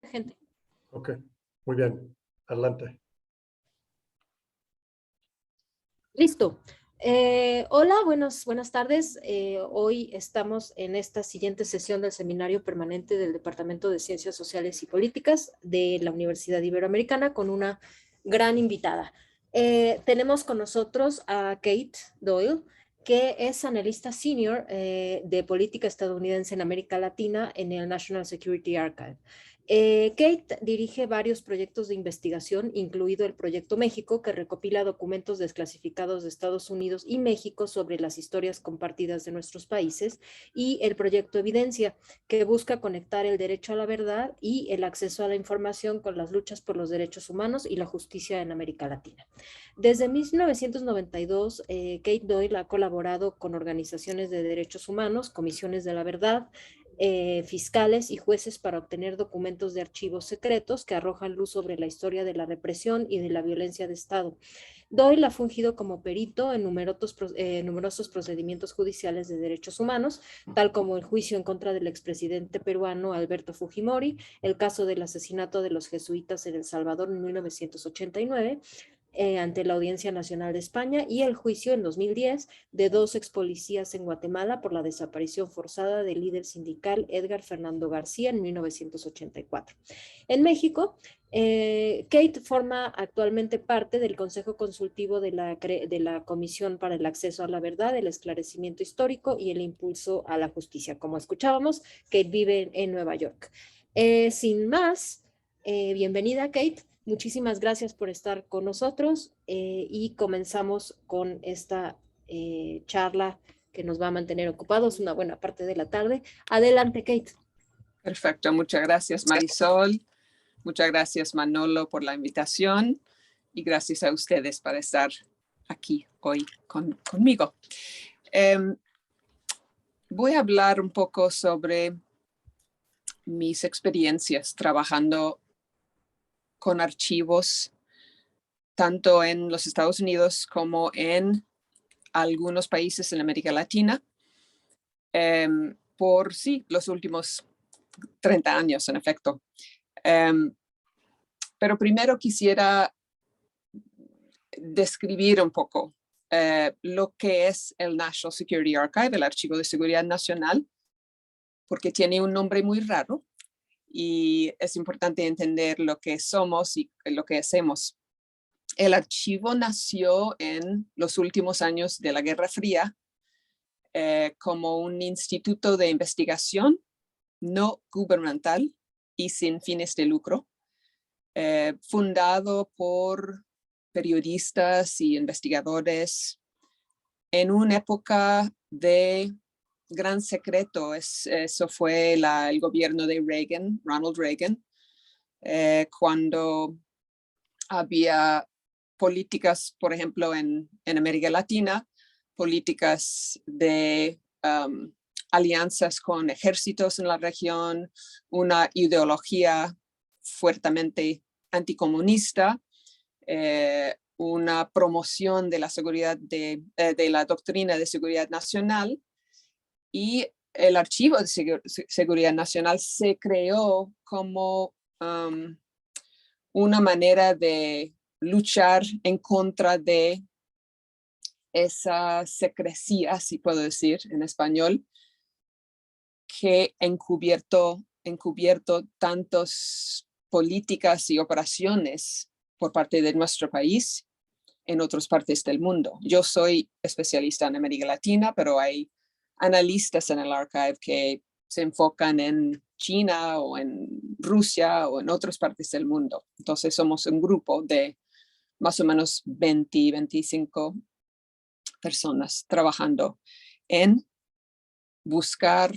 gente. Ok, muy bien. Adelante. Listo. Hola, buenas tardes. Hoy estamos en esta siguiente sesión del Seminario Permanente del Departamento de Ciencias Sociales y Políticas de la Universidad Iberoamericana con una gran invitada. Tenemos con nosotros a Kate Doyle, que es analista senior de política estadounidense en América Latina en el National Security Archive. Kate dirige varios proyectos de investigación, incluido el Proyecto México, que recopila documentos desclasificados de Estados Unidos y México sobre las historias compartidas de nuestros países, y el Proyecto Evidencia, que busca conectar el derecho a la verdad y el acceso a la información con las luchas por los derechos humanos y la justicia en América Latina. Desde 1992, Kate Doyle ha colaborado con organizaciones de derechos humanos, comisiones de la verdad, fiscales y jueces para obtener documentos de archivos secretos que arrojan luz sobre la historia de la represión y de la violencia de Estado. Doyle ha fungido como perito en numerosos procedimientos judiciales de derechos humanos, tal como el juicio en contra del expresidente peruano Alberto Fujimori, el caso del asesinato de los jesuitas en El Salvador en 1989, ante la Audiencia Nacional de España, y el juicio en 2010 de dos ex policías en Guatemala por la desaparición forzada del líder sindical Edgar Fernando García en 1984. En México, Kate forma actualmente parte del Consejo Consultivo de la Comisión para el Acceso a la Verdad, el Esclarecimiento Histórico y el Impulso a la Justicia. Como escuchábamos, Kate vive en Nueva York. Sin más, bienvenida, Kate. Muchísimas gracias por estar con nosotros y comenzamos con esta charla que nos va a mantener ocupados una buena parte de la tarde. Adelante, Kate. Perfecto, muchas gracias, Marisol. Muchas gracias, Manolo, por la invitación y gracias a ustedes por estar aquí hoy conmigo. Voy a hablar un poco sobre mis experiencias trabajando con archivos tanto en los Estados Unidos como en algunos países en América Latina por los últimos 30 años, en efecto. Pero primero quisiera describir un poco lo que es el National Security Archive, el Archivo de Seguridad Nacional, porque tiene un nombre muy raro y es importante entender lo que somos y lo que hacemos. El archivo nació en los últimos años de la Guerra Fría como un instituto de investigación no gubernamental y sin fines de lucro, fundado por periodistas y investigadores en una época de gran secreto. Eso fue el gobierno de Reagan, Ronald Reagan, cuando había políticas, por ejemplo, en América Latina, políticas de alianzas con ejércitos en la región, una ideología fuertemente anticomunista, una promoción de la seguridad de la doctrina de seguridad nacional, y el Archivo de Seguridad Nacional se creó como una manera de luchar en contra de esa secrecía, si puedo decir en español, que encubierto tantas políticas y operaciones por parte de nuestro país en otras partes del mundo. Yo soy especialista en América Latina, pero hay analistas en el archive que se enfocan en China o en Rusia o en otras partes del mundo. Entonces somos un grupo de más o menos 20, 25 personas trabajando en buscar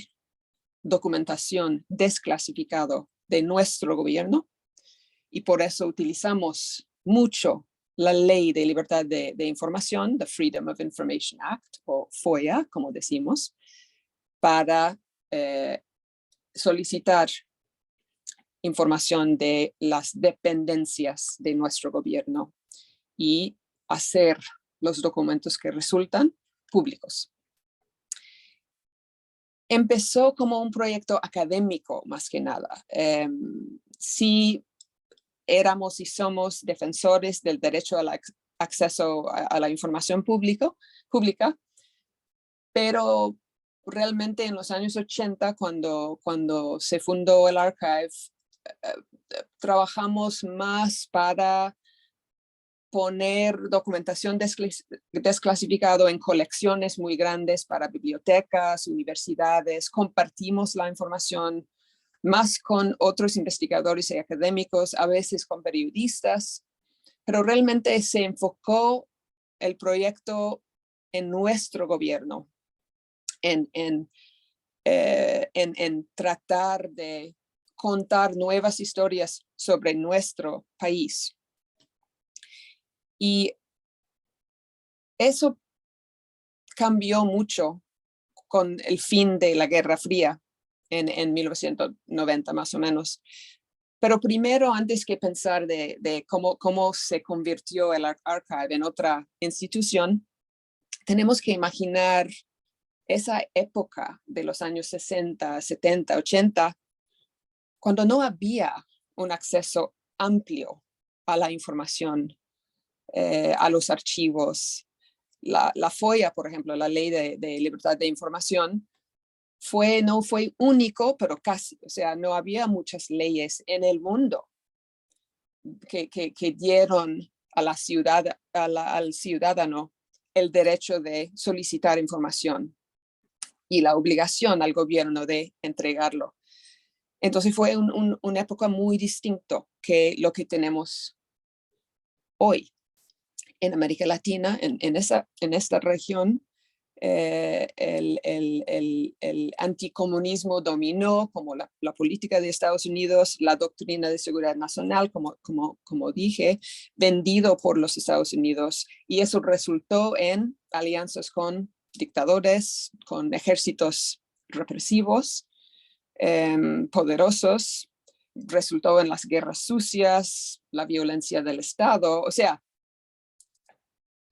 documentación desclasificada de nuestro gobierno, y por eso utilizamos mucho la Ley de Libertad de Información, the Freedom of Information Act, o FOIA, como decimos, para solicitar información de las dependencias de nuestro gobierno y hacer los documentos que resultan públicos. Empezó como un proyecto académico, más que nada. sí éramos y somos defensores del derecho al acceso a la información pública, pero realmente en los años 80, cuando se fundó el Archive, trabajamos más para poner documentación desclasificado en colecciones muy grandes para bibliotecas, universidades. Compartimos la información más con otros investigadores y académicos, a veces con periodistas, pero realmente se enfocó el proyecto en nuestro gobierno, en tratar de contar nuevas historias sobre nuestro país. Y eso cambió mucho con el fin de la Guerra Fría en 1990 más o menos. Pero primero, antes que pensar de cómo se convirtió el Archive en otra institución, tenemos que imaginar esa época de los años 60, 70, 80, cuando no había un acceso amplio a la información, a los archivos. La FOIA, por ejemplo, la Ley de Libertad de Información, no fue único, pero casi. O sea, no había muchas leyes en el mundo que dieron al ciudadano el derecho de solicitar información y la obligación al gobierno de entregarlo. Entonces fue una época muy distinta que lo que tenemos hoy en América Latina, en esta región. El anticomunismo dominó como la política de Estados Unidos, la doctrina de seguridad nacional, como dije, vendido por los Estados Unidos, y eso resultó en alianzas con dictadores, con ejércitos represivos, poderosos, resultó en las guerras sucias, la violencia del Estado. O sea,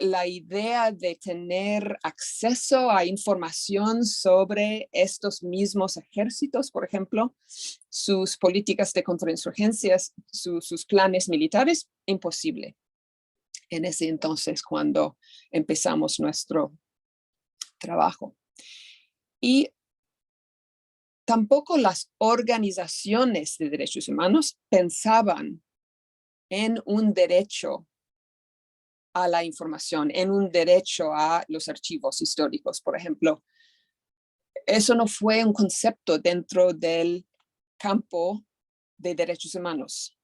la idea de tener acceso a información sobre estos mismos ejércitos, por ejemplo, sus políticas de contrainsurgencias, sus planes militares, imposible. En ese entonces, cuando empezamos nuestro trabajo. Y tampoco las organizaciones de derechos humanos pensaban en un derecho a la información, en un derecho a los archivos históricos, por ejemplo. Eso no fue un concepto dentro del campo de derechos humanos.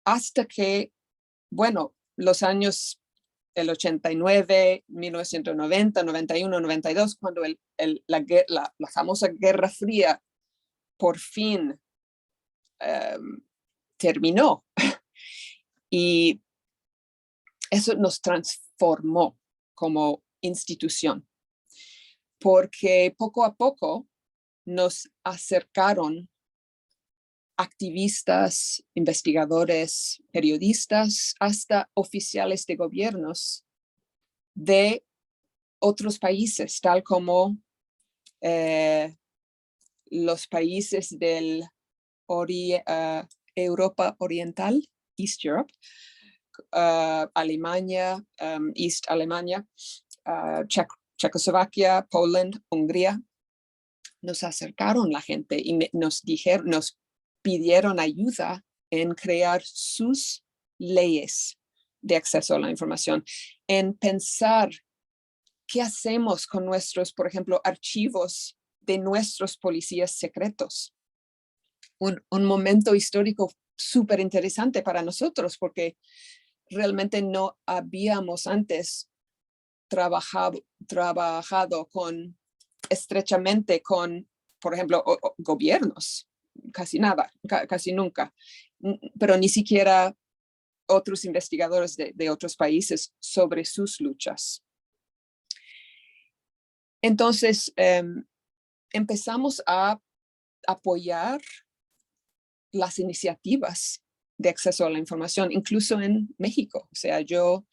Hasta que, bueno, los años el 89, 1990, 91, 92, cuando la famosa Guerra Fría por fin terminó. Y eso nos transformó como institución, porque poco a poco nos acercaron activistas, investigadores, periodistas, hasta oficiales de gobiernos de otros países, tal como los países de Europa Oriental, East Europe, Alemania, East Alemania, Checoslovaquia, Poland, Hungría. Nos acercaron la gente y nos pidieron ayuda en crear sus leyes de acceso a la información, en pensar qué hacemos con nuestros, por ejemplo, archivos de nuestros policías secretos. Un momento histórico súper interesante para nosotros, porque realmente no habíamos antes trabajado estrechamente con, por ejemplo, gobiernos, casi nunca, pero ni siquiera otros investigadores de otros países sobre sus luchas. Entonces, empezamos a apoyar las iniciativas de acceso a la información, incluso en México. O sea, yo,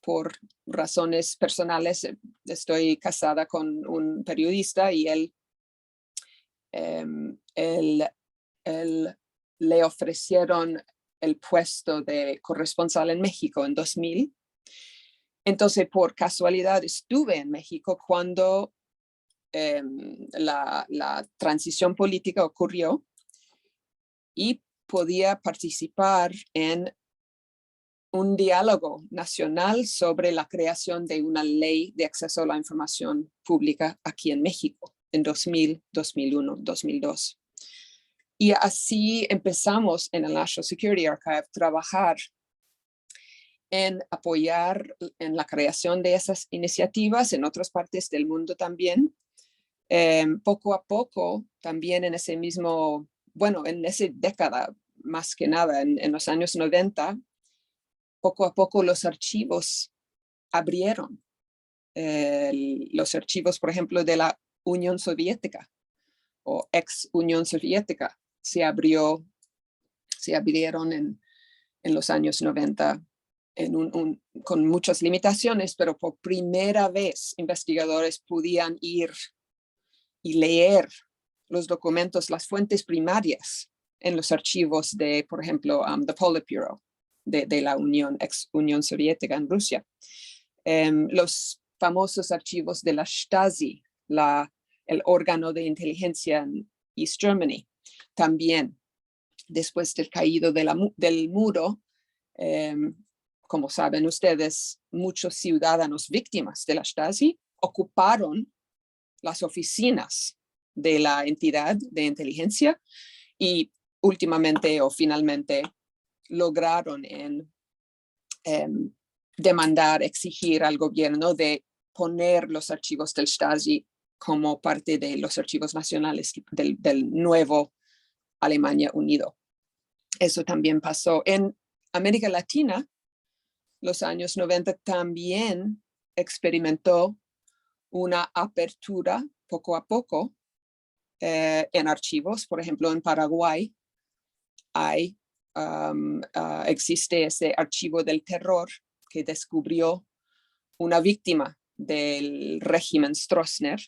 por razones personales, estoy casada con un periodista y él le ofrecieron el puesto de corresponsal en México en 2000. Entonces, por casualidad, estuve en México cuando la transición política ocurrió y podía participar en un diálogo nacional sobre la creación de una ley de acceso a la información pública aquí en México en 2000, 2001, 2002. Y así empezamos en el National Security Archive a trabajar en apoyar en la creación de esas iniciativas en otras partes del mundo también. Poco a poco, también en ese mismo, bueno, en esa década, más que nada, en los años 90, poco a poco los archivos abrieron. Los archivos, por ejemplo, de la Unión Soviética o ex Unión Soviética se abrieron en los años 90 con muchas limitaciones, pero por primera vez investigadores podían ir y leer los documentos, las fuentes primarias en los archivos de, por ejemplo, the Politburo de la ex Unión Soviética en Rusia. Los famosos archivos de la Stasi, el órgano de inteligencia en East Germany, también después del caído del muro, como saben ustedes, muchos ciudadanos víctimas de la Stasi ocuparon las oficinas de la entidad de inteligencia y últimamente o finalmente lograron demandar, exigir al gobierno de poner los archivos del Stasi como parte de los archivos nacionales del nuevo Alemania Unido. Eso también pasó en América Latina. Los años 90 también experimentó una apertura poco a poco en archivos. Por ejemplo, en Paraguay existe ese archivo del terror que descubrió una víctima del régimen Stroessner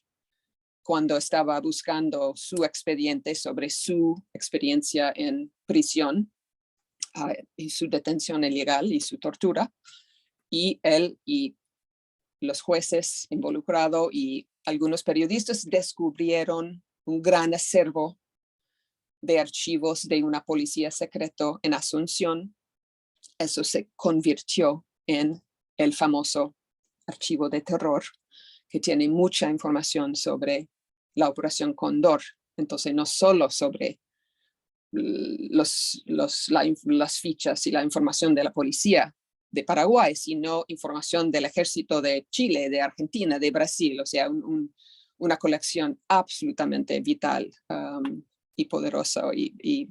cuando estaba buscando su expediente sobre su experiencia en prisión y su detención ilegal y su tortura. Y él y los jueces involucrados y algunos periodistas descubrieron un gran acervo de archivos de una policía secreto en Asunción. Eso se convirtió en el famoso archivo de terror, que tiene mucha información sobre la Operación Cóndor. Entonces, no solo sobre las fichas y la información de la policía de Paraguay, sino información del ejército de Chile, de Argentina, de Brasil, o sea, una colección absolutamente vital y poderosa y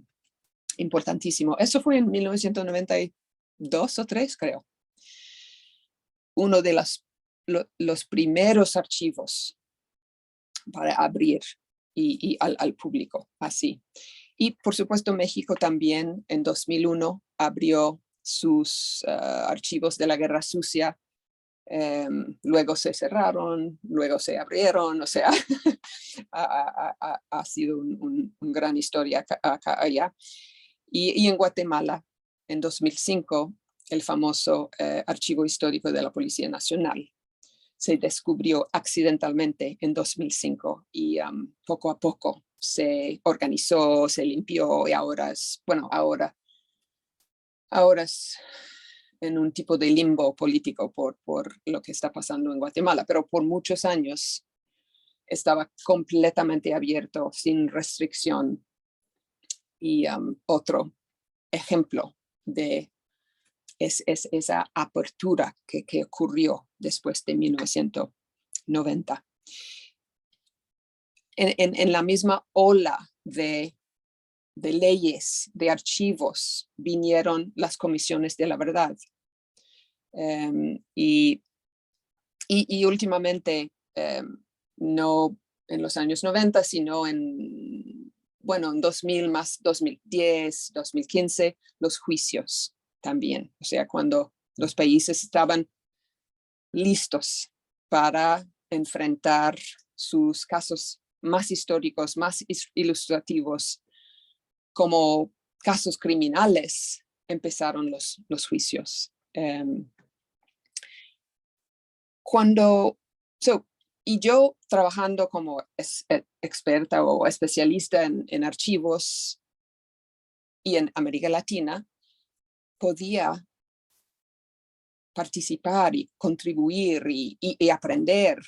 importantísimo. Eso fue en 1992 o 3, creo. Uno de los primeros archivos para abrir y al público, así. Y por supuesto México también en 2001 abrió sus archivos de la Guerra Sucia. Luego se cerraron, luego se abrieron, o sea, ha sido una gran historia allá. Y en Guatemala, en 2005, el famoso Archivo Histórico de la Policía Nacional se descubrió accidentalmente en 2005 y poco a poco se organizó, se limpió y ahora es en un tipo de limbo político por lo que está pasando en Guatemala, pero por muchos años estaba completamente abierto, sin restricción. Y otro ejemplo de esa apertura que ocurrió después de 1990. En la misma ola de leyes, de archivos, vinieron las comisiones de la verdad. Y últimamente, no en los años 90, sino en 2000 más 2010, 2015, los juicios también. O sea, cuando los países estaban listos para enfrentar sus casos más históricos, más ilustrativos, como casos criminales empezaron los juicios. Y yo trabajando como experta o especialista en archivos y en América Latina, podía participar y contribuir y aprender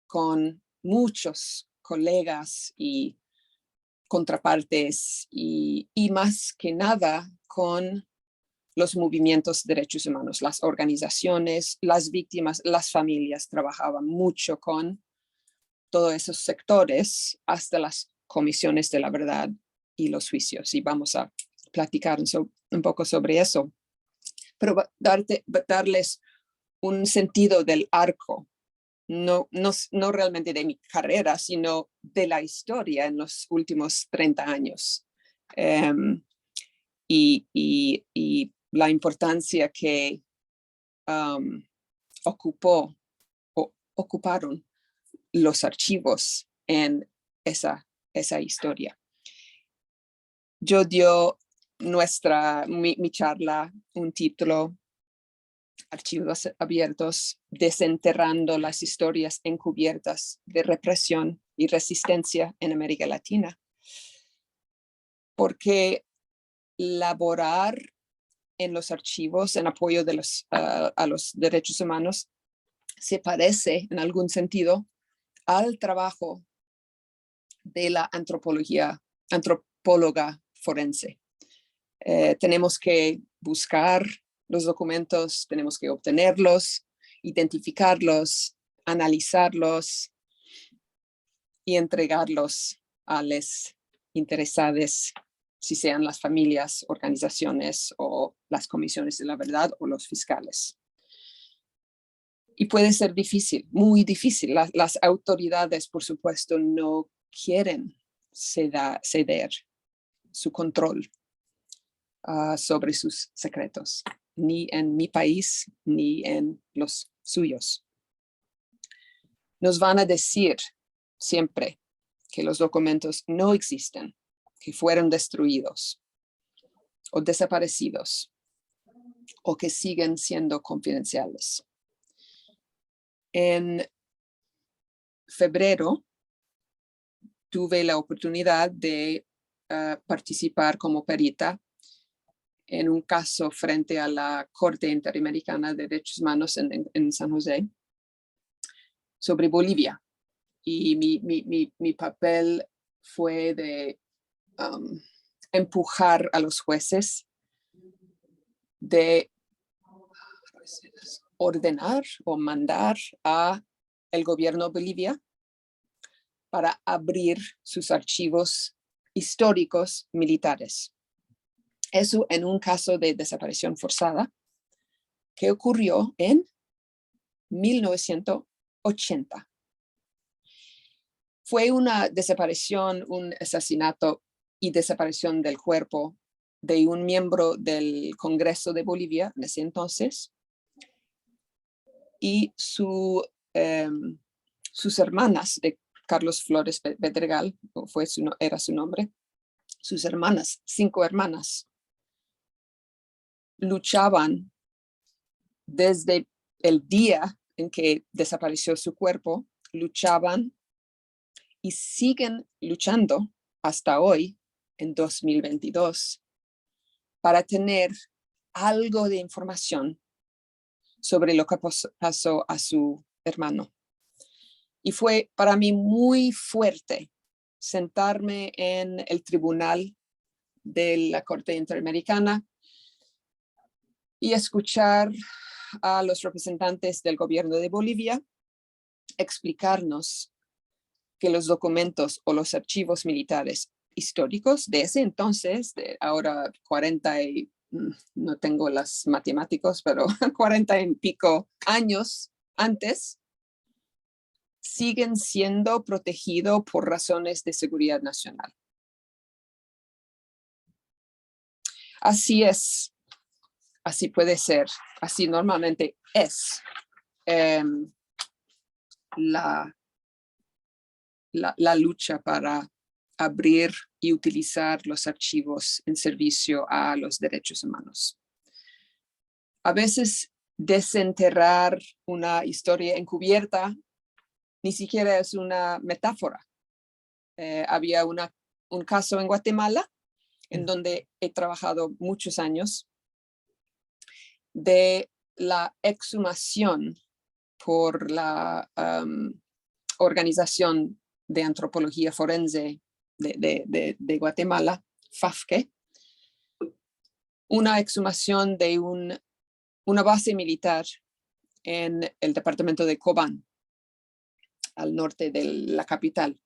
con muchos colegas y contrapartes y más que nada con los movimientos de derechos humanos, las organizaciones, las víctimas, las familias trabajaban mucho con todos esos sectores hasta las comisiones de la verdad y los juicios. Y vamos a platicar un poco sobre eso. Pero darles un sentido del arco, no realmente de mi carrera, sino de la historia en los últimos 30 años. Y la importancia que ocuparon los archivos en esa historia. Yo dio mi charla un título: Archivos abiertos, desenterrando las historias encubiertas de represión y resistencia en América Latina. Porque laborar en los archivos en apoyo a los derechos humanos se parece en algún sentido al trabajo de la antropóloga forense. Tenemos que buscar los documentos, tenemos que obtenerlos, identificarlos, analizarlos y entregarlos a los interesados, si sean las familias, organizaciones o las comisiones de la verdad o los fiscales. Y puede ser difícil, muy difícil. Las autoridades, por supuesto, no quieren ceder su control sobre sus secretos, ni en mi país, ni en los suyos. Nos van a decir siempre que los documentos no existen, que fueron destruidos o desaparecidos, o que siguen siendo confidenciales. En febrero tuve la oportunidad de participar como perita en un caso frente a la Corte Interamericana de Derechos Humanos en San José sobre Bolivia. Y mi papel fue de empujar a los jueces de ordenar o mandar a el gobierno de Bolivia para abrir sus archivos históricos militares. Eso en un caso de desaparición forzada que ocurrió en 1980. Fue una desaparición, un asesinato y desaparición del cuerpo de un miembro del Congreso de Bolivia en ese entonces, y sus hermanas de Carlos Flores Pedregal, era su nombre, sus hermanas, 5 hermanas, luchaban desde el día en que desapareció su cuerpo, luchaban y siguen luchando hasta hoy, en 2022, para tener algo de información sobre lo que pasó a su hermano. Y fue para mí muy fuerte sentarme en el tribunal de la Corte Interamericana y escuchar a los representantes del gobierno de Bolivia explicarnos que los documentos o los archivos militares históricos de ese entonces, de ahora 40 y no tengo las matemáticas, pero 40 y pico años antes, siguen siendo protegidos por razones de seguridad nacional. Así es, así puede ser, así normalmente es la lucha para abrir y utilizar los archivos en servicio a los derechos humanos. A veces desenterrar una historia encubierta ni siquiera es una metáfora. Había un caso en Guatemala en donde he trabajado muchos años de la exhumación por la Organización de Antropología Forense de Guatemala, FAFCE, una exhumación de una base militar en el departamento de Cobán, al norte de la capital.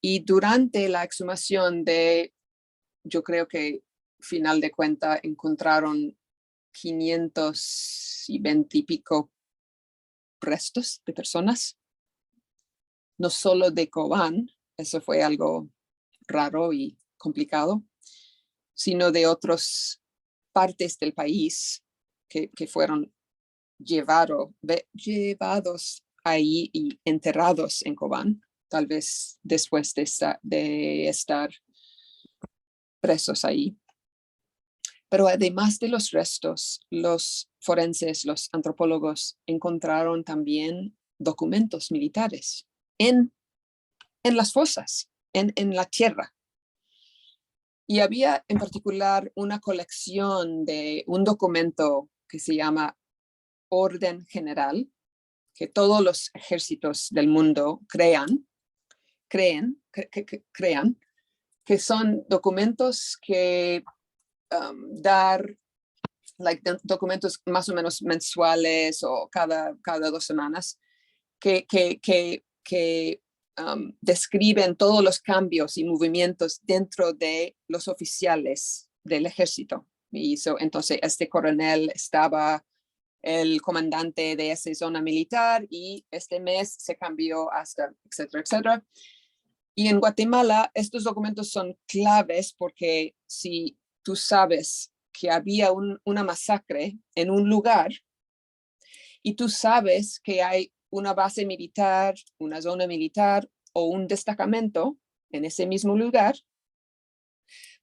Y durante la exhumación yo creo que final de cuenta encontraron 520 y pico restos de personas, no solo de Cobán, eso fue algo raro y complicado, sino de otras partes del país que fueron llevados ahí y enterrados en Cobán, tal vez después de estar presos ahí. Pero además de los restos, los forenses, los antropólogos encontraron también documentos militares en las fosas, en la tierra. Y había en particular una colección de un documento que se llama Orden General, que todos los ejércitos del mundo crean, que son documentos que documentos más o menos mensuales o cada 2 semanas que describen todos los cambios y movimientos dentro de los oficiales del ejército. Y entonces este coronel estaba el comandante de esa zona militar y este mes se cambió hasta, etcétera, etcétera. Y en Guatemala estos documentos son claves porque si tú sabes que había una masacre en un lugar y tú sabes que hay una base militar, una zona militar o un destacamento en ese mismo lugar,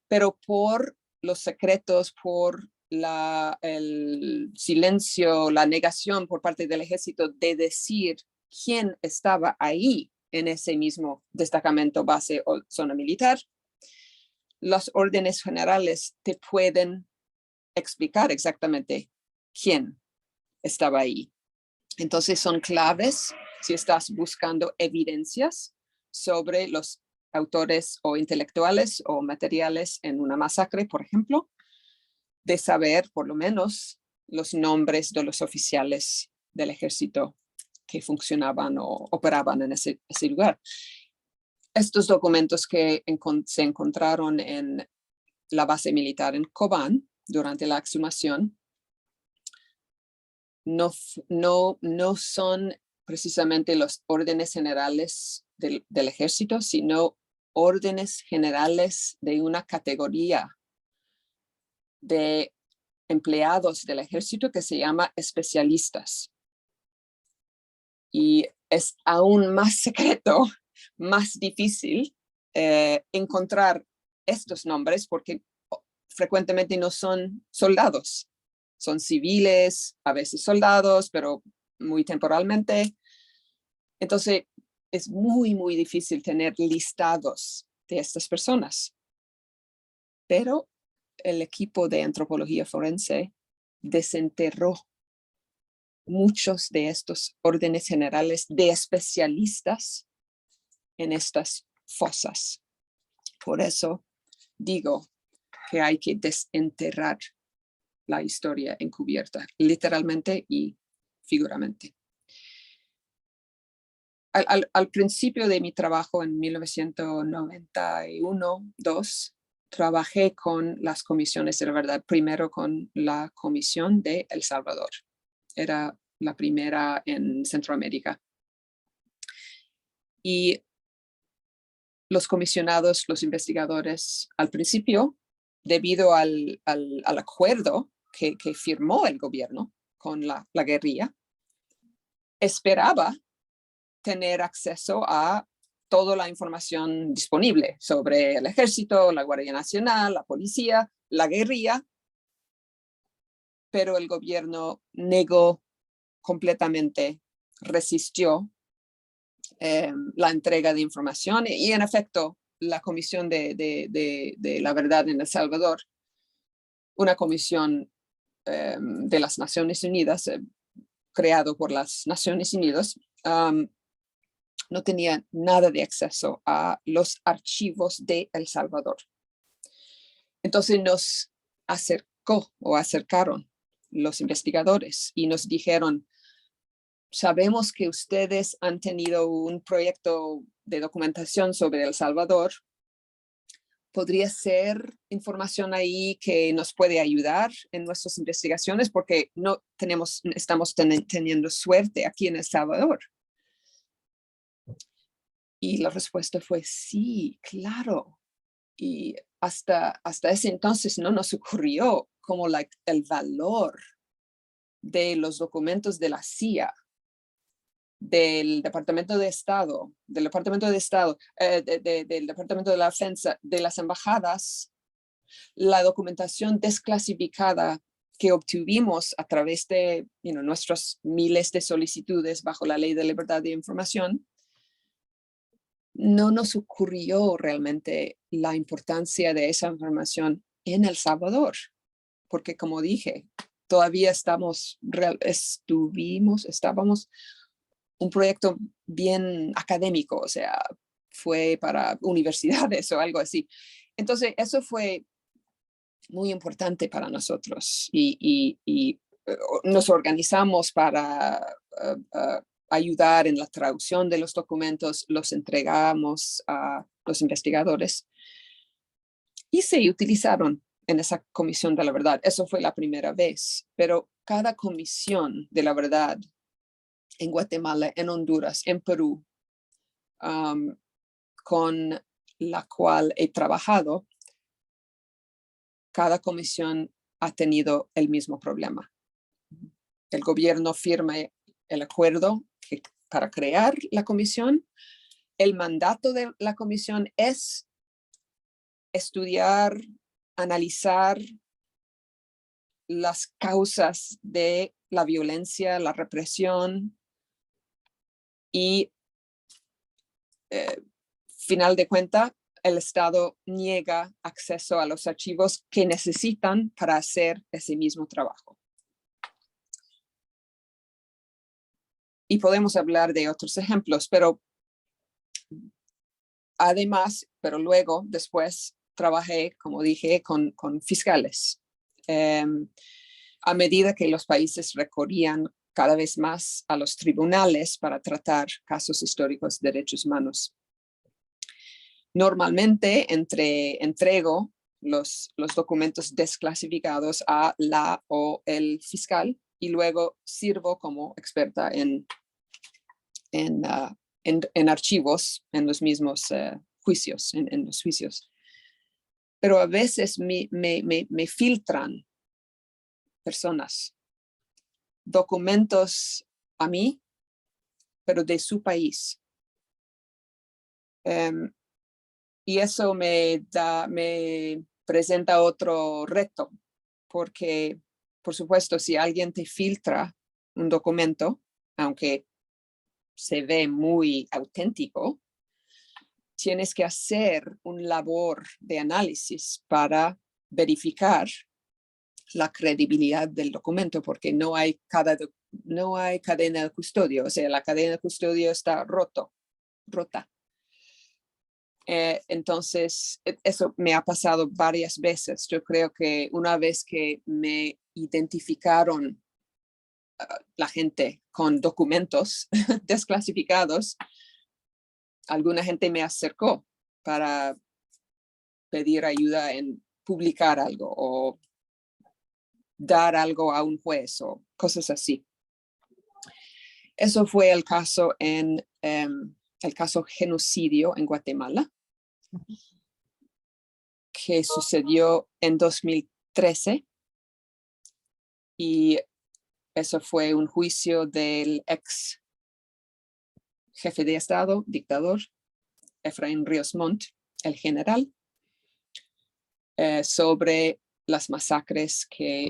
pero por los secretos, por el silencio, la negación por parte del ejército de decir quién estaba ahí en ese mismo destacamento, base o zona militar, las órdenes generales te pueden explicar exactamente quién estaba ahí. Entonces son claves si estás buscando evidencias sobre los autores o intelectuales o materiales en una masacre, por ejemplo, de saber por lo menos los nombres de los oficiales del ejército que funcionaban o operaban en ese lugar. Estos documentos que se encontraron en la base militar en Cobán durante la exhumación no son precisamente los órdenes generales del ejército, sino órdenes generales de una categoría de empleados del ejército que se llama especialistas. Y es aún más secreto, más difícil encontrar estos nombres porque frecuentemente no son soldados, son civiles, a veces soldados, pero muy temporalmente. Entonces es muy, muy difícil tener listados de estas personas. Pero el equipo de antropología forense desenterró muchos de estos órdenes generales de especialistas en estas fosas. Por eso digo que hay que desenterrar la historia encubierta, literalmente y figurativamente. Al principio de mi trabajo en 1991-2, trabajé con las comisiones de la verdad, primero con la Comisión de El Salvador. Era la primera en Centroamérica. Y los comisionados, los investigadores, al principio, debido al acuerdo que firmó el gobierno con la guerrilla, esperaba tener acceso a toda la información disponible sobre el ejército, la Guardia Nacional, la policía, la guerrilla, pero el gobierno negó completamente, resistió la entrega de información y en efecto la Comisión de la Verdad en El Salvador, una comisión de las Naciones Unidas, creado por las Naciones Unidas, no tenía nada de acceso a los archivos de El Salvador. Entonces nos acercaron los investigadores y nos dijeron, sabemos que ustedes han tenido un proyecto de documentación sobre El Salvador. ¿Podría ser información ahí que nos puede ayudar en nuestras investigaciones? Porque no estamos teniendo suerte aquí en El Salvador. Y la respuesta fue sí, claro. Y hasta ese entonces no nos ocurrió como el valor de los documentos de la CIA, del Departamento de Estado, del Departamento de la Defensa, de las embajadas, la documentación desclasificada que obtuvimos a través de nuestras miles de solicitudes bajo la Ley de Libertad de Información. No nos ocurrió realmente la importancia de esa información en El Salvador, porque como dije, todavía estábamos un proyecto bien académico, o sea, fue para universidades o algo así. Entonces, eso fue muy importante para nosotros y nos organizamos para ayudar en la traducción de los documentos, los entregamos a los investigadores y se utilizaron en esa Comisión de la Verdad. Eso fue la primera vez, pero cada Comisión de la Verdad en Guatemala, en Honduras, en Perú, con la cual he trabajado, cada comisión ha tenido el mismo problema. El gobierno firma el acuerdo para crear la comisión. El mandato de la comisión es estudiar, analizar las causas de la violencia, la represión y, final de cuentas, el Estado niega acceso a los archivos que necesitan para hacer ese mismo trabajo. Y podemos hablar de otros ejemplos, pero además, después trabajé, como dije, con fiscales. A medida que los países recurrían cada vez más a los tribunales para tratar casos históricos de derechos humanos. Normalmente entrego los documentos desclasificados a la o el fiscal y luego sirvo como experta en archivos, en los mismos juicios, en los juicios. Pero a veces me filtran personas, documentos a mí, pero de su país. Y eso me presenta otro reto, porque, por supuesto, si alguien te filtra un documento, aunque se ve muy auténtico, tienes que hacer un labor de análisis para verificar la credibilidad del documento, porque no hay cadena de custodio, o sea, la cadena de custodio está rota. Entonces, eso me ha pasado varias veces. Yo creo que una vez que me identificaron la gente con documentos desclasificados, alguna gente me acercó para pedir ayuda en publicar algo o dar algo a un juez o cosas así. Eso fue el caso el caso genocidio en Guatemala, que sucedió en 2013 y eso fue un juicio del ex jefe de Estado, dictador, Efraín Ríos Montt, el general, sobre las masacres que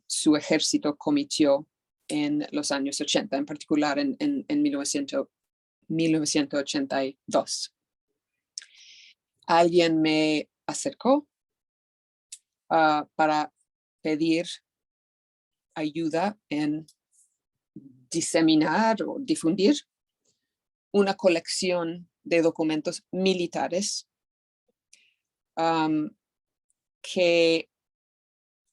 su ejército cometió en los años 80, en particular en 1982. Alguien me acercó para pedir ayuda en diseminar o difundir una colección de documentos militares que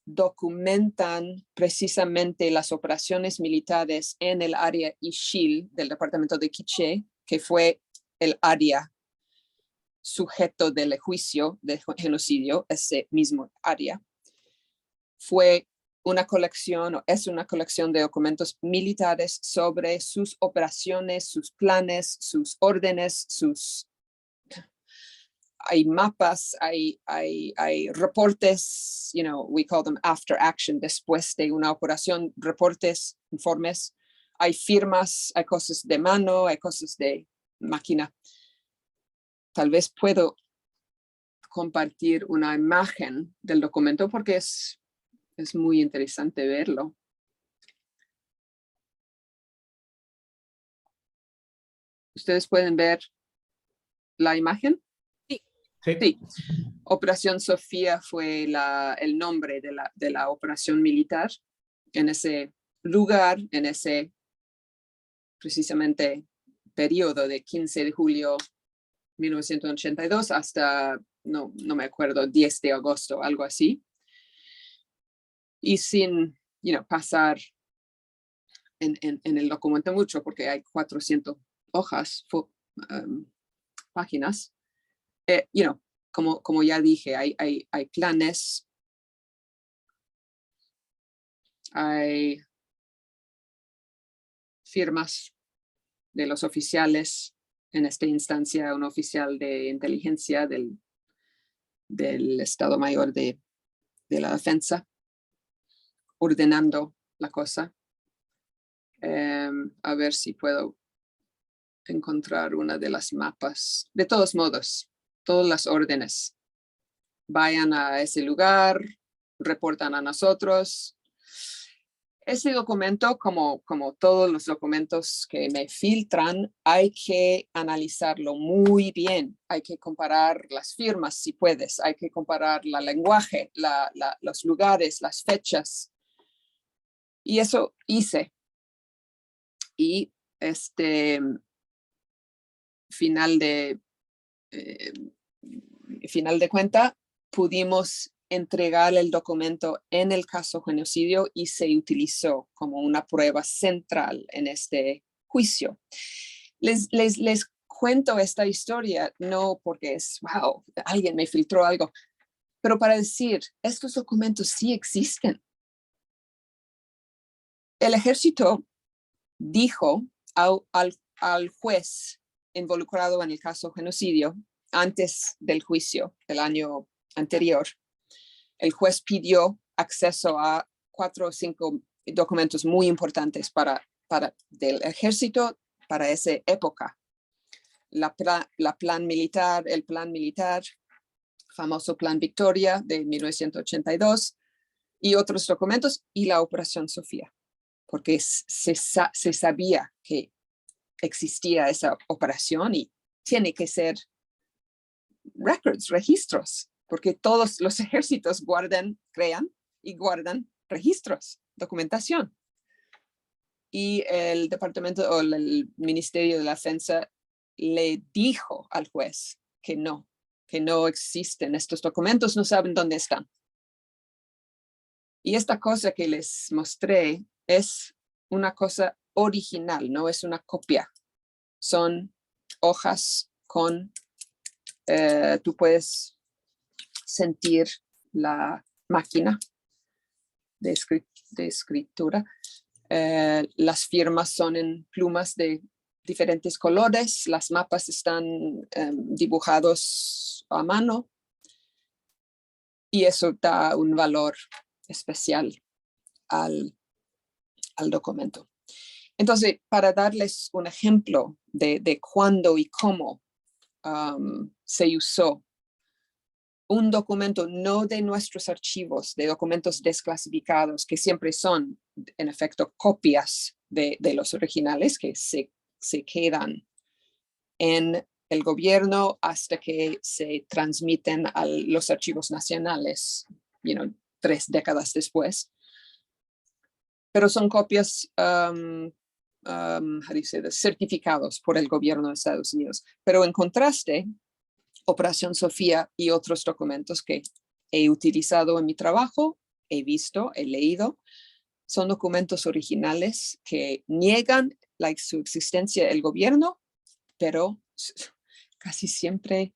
documentan precisamente las operaciones militares en el área Ixil del departamento de Quiché, que fue el área sujeto del juicio de genocidio, ese mismo área. Fue una colección, o es una colección de documentos militares sobre sus operaciones, sus planes, sus órdenes, hay mapas, hay reportes, we call them after action, después de una operación, reportes, informes, hay firmas, hay cosas de mano, hay cosas de máquina. Tal vez puedo compartir una imagen del documento porque es muy interesante verlo. ¿Ustedes pueden ver la imagen? Sí. Operación Sofía fue el nombre de la operación militar en ese lugar, en ese precisamente periodo de 15 de julio 1982 hasta, no me acuerdo, 10 de agosto, algo así. Y sin pasar en el documento mucho, porque hay 400 hojas, páginas. Como ya dije, hay planes, hay firmas de los oficiales, en esta instancia un oficial de inteligencia del Estado Mayor de la Defensa, ordenando la cosa. A ver si puedo encontrar una de las mapas. De todos modos, todas las órdenes. Vayan a ese lugar, reportan a nosotros. Ese documento, como todos los documentos que me filtran, hay que analizarlo muy bien. Hay que comparar las firmas, si puedes. Hay que comparar el lenguaje, los lugares, las fechas. Y eso hice. Y final de cuenta, pudimos entregar el documento en el caso genocidio y se utilizó como una prueba central en este juicio. Les cuento esta historia, no porque wow, alguien me filtró algo, pero para decir, estos documentos sí existen. El ejército dijo al juez involucrado en el caso genocidio antes del juicio del año anterior, el juez pidió acceso a 4 o 5 documentos muy importantes del ejército para esa época. El plan militar, famoso Plan Victoria de 1982 y otros documentos y la Operación Sofía, porque se sabía que existía esa operación y tiene que ser registros, porque todos los ejércitos crean y guardan registros, documentación. Y el departamento o el Ministerio de la Defensa le dijo al juez que no existen estos documentos, no saben dónde están. Y esta cosa que les mostré es una cosa original, no es una copia. Son hojas con, tú puedes sentir la máquina de escritura. Las firmas son en plumas de diferentes colores, las mapas están dibujados a mano y eso da un valor especial al documento. Entonces, para darles un ejemplo de cuándo y cómo se usó un documento no de nuestros archivos, de documentos desclasificados, que siempre son, en efecto, copias de los originales que se quedan en el gobierno hasta que se transmiten a los archivos nacionales, 3 décadas después. Pero son copias certificados por el gobierno de Estados Unidos. Pero en contraste, Operación Sofía y otros documentos que he utilizado en mi trabajo, he visto, he leído, son documentos originales que niegan su existencia del gobierno, pero casi siempre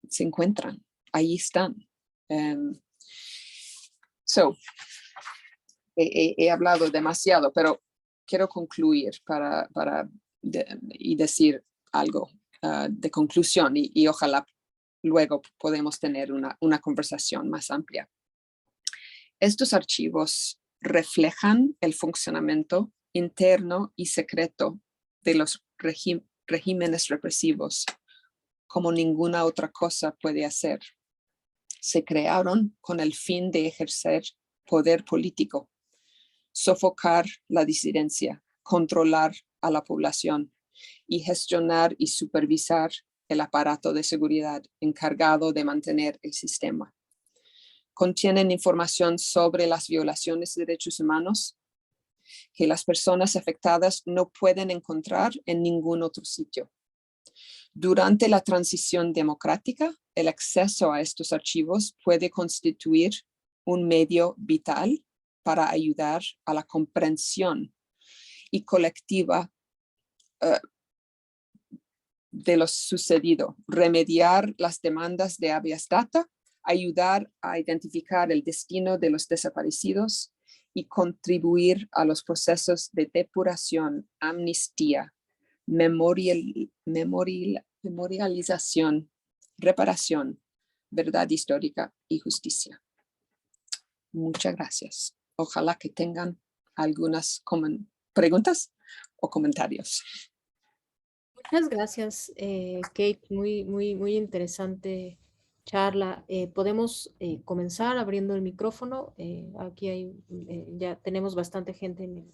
se encuentran, ahí están. He hablado demasiado, pero quiero concluir y decir algo de conclusión y ojalá luego podemos tener una conversación más amplia. Estos archivos reflejan el funcionamiento interno y secreto de los regímenes represivos como ninguna otra cosa puede hacer. Se crearon con el fin de ejercer poder político, sofocar la disidencia, controlar a la población y gestionar y supervisar el aparato de seguridad encargado de mantener el sistema. Contienen información sobre las violaciones de derechos humanos que las personas afectadas no pueden encontrar en ningún otro sitio. Durante la transición democrática, el acceso a estos archivos puede constituir un medio vital para ayudar a la comprensión y colectiva de lo sucedido, remediar las demandas de habeas data, ayudar a identificar el destino de los desaparecidos y contribuir a los procesos de depuración, amnistía, memorialización, reparación, verdad histórica y justicia. Muchas gracias. Ojalá que tengan algunas preguntas o comentarios. Muchas gracias, Kate. Muy interesante charla. Podemos comenzar abriendo el micrófono. Aquí ya tenemos bastante gente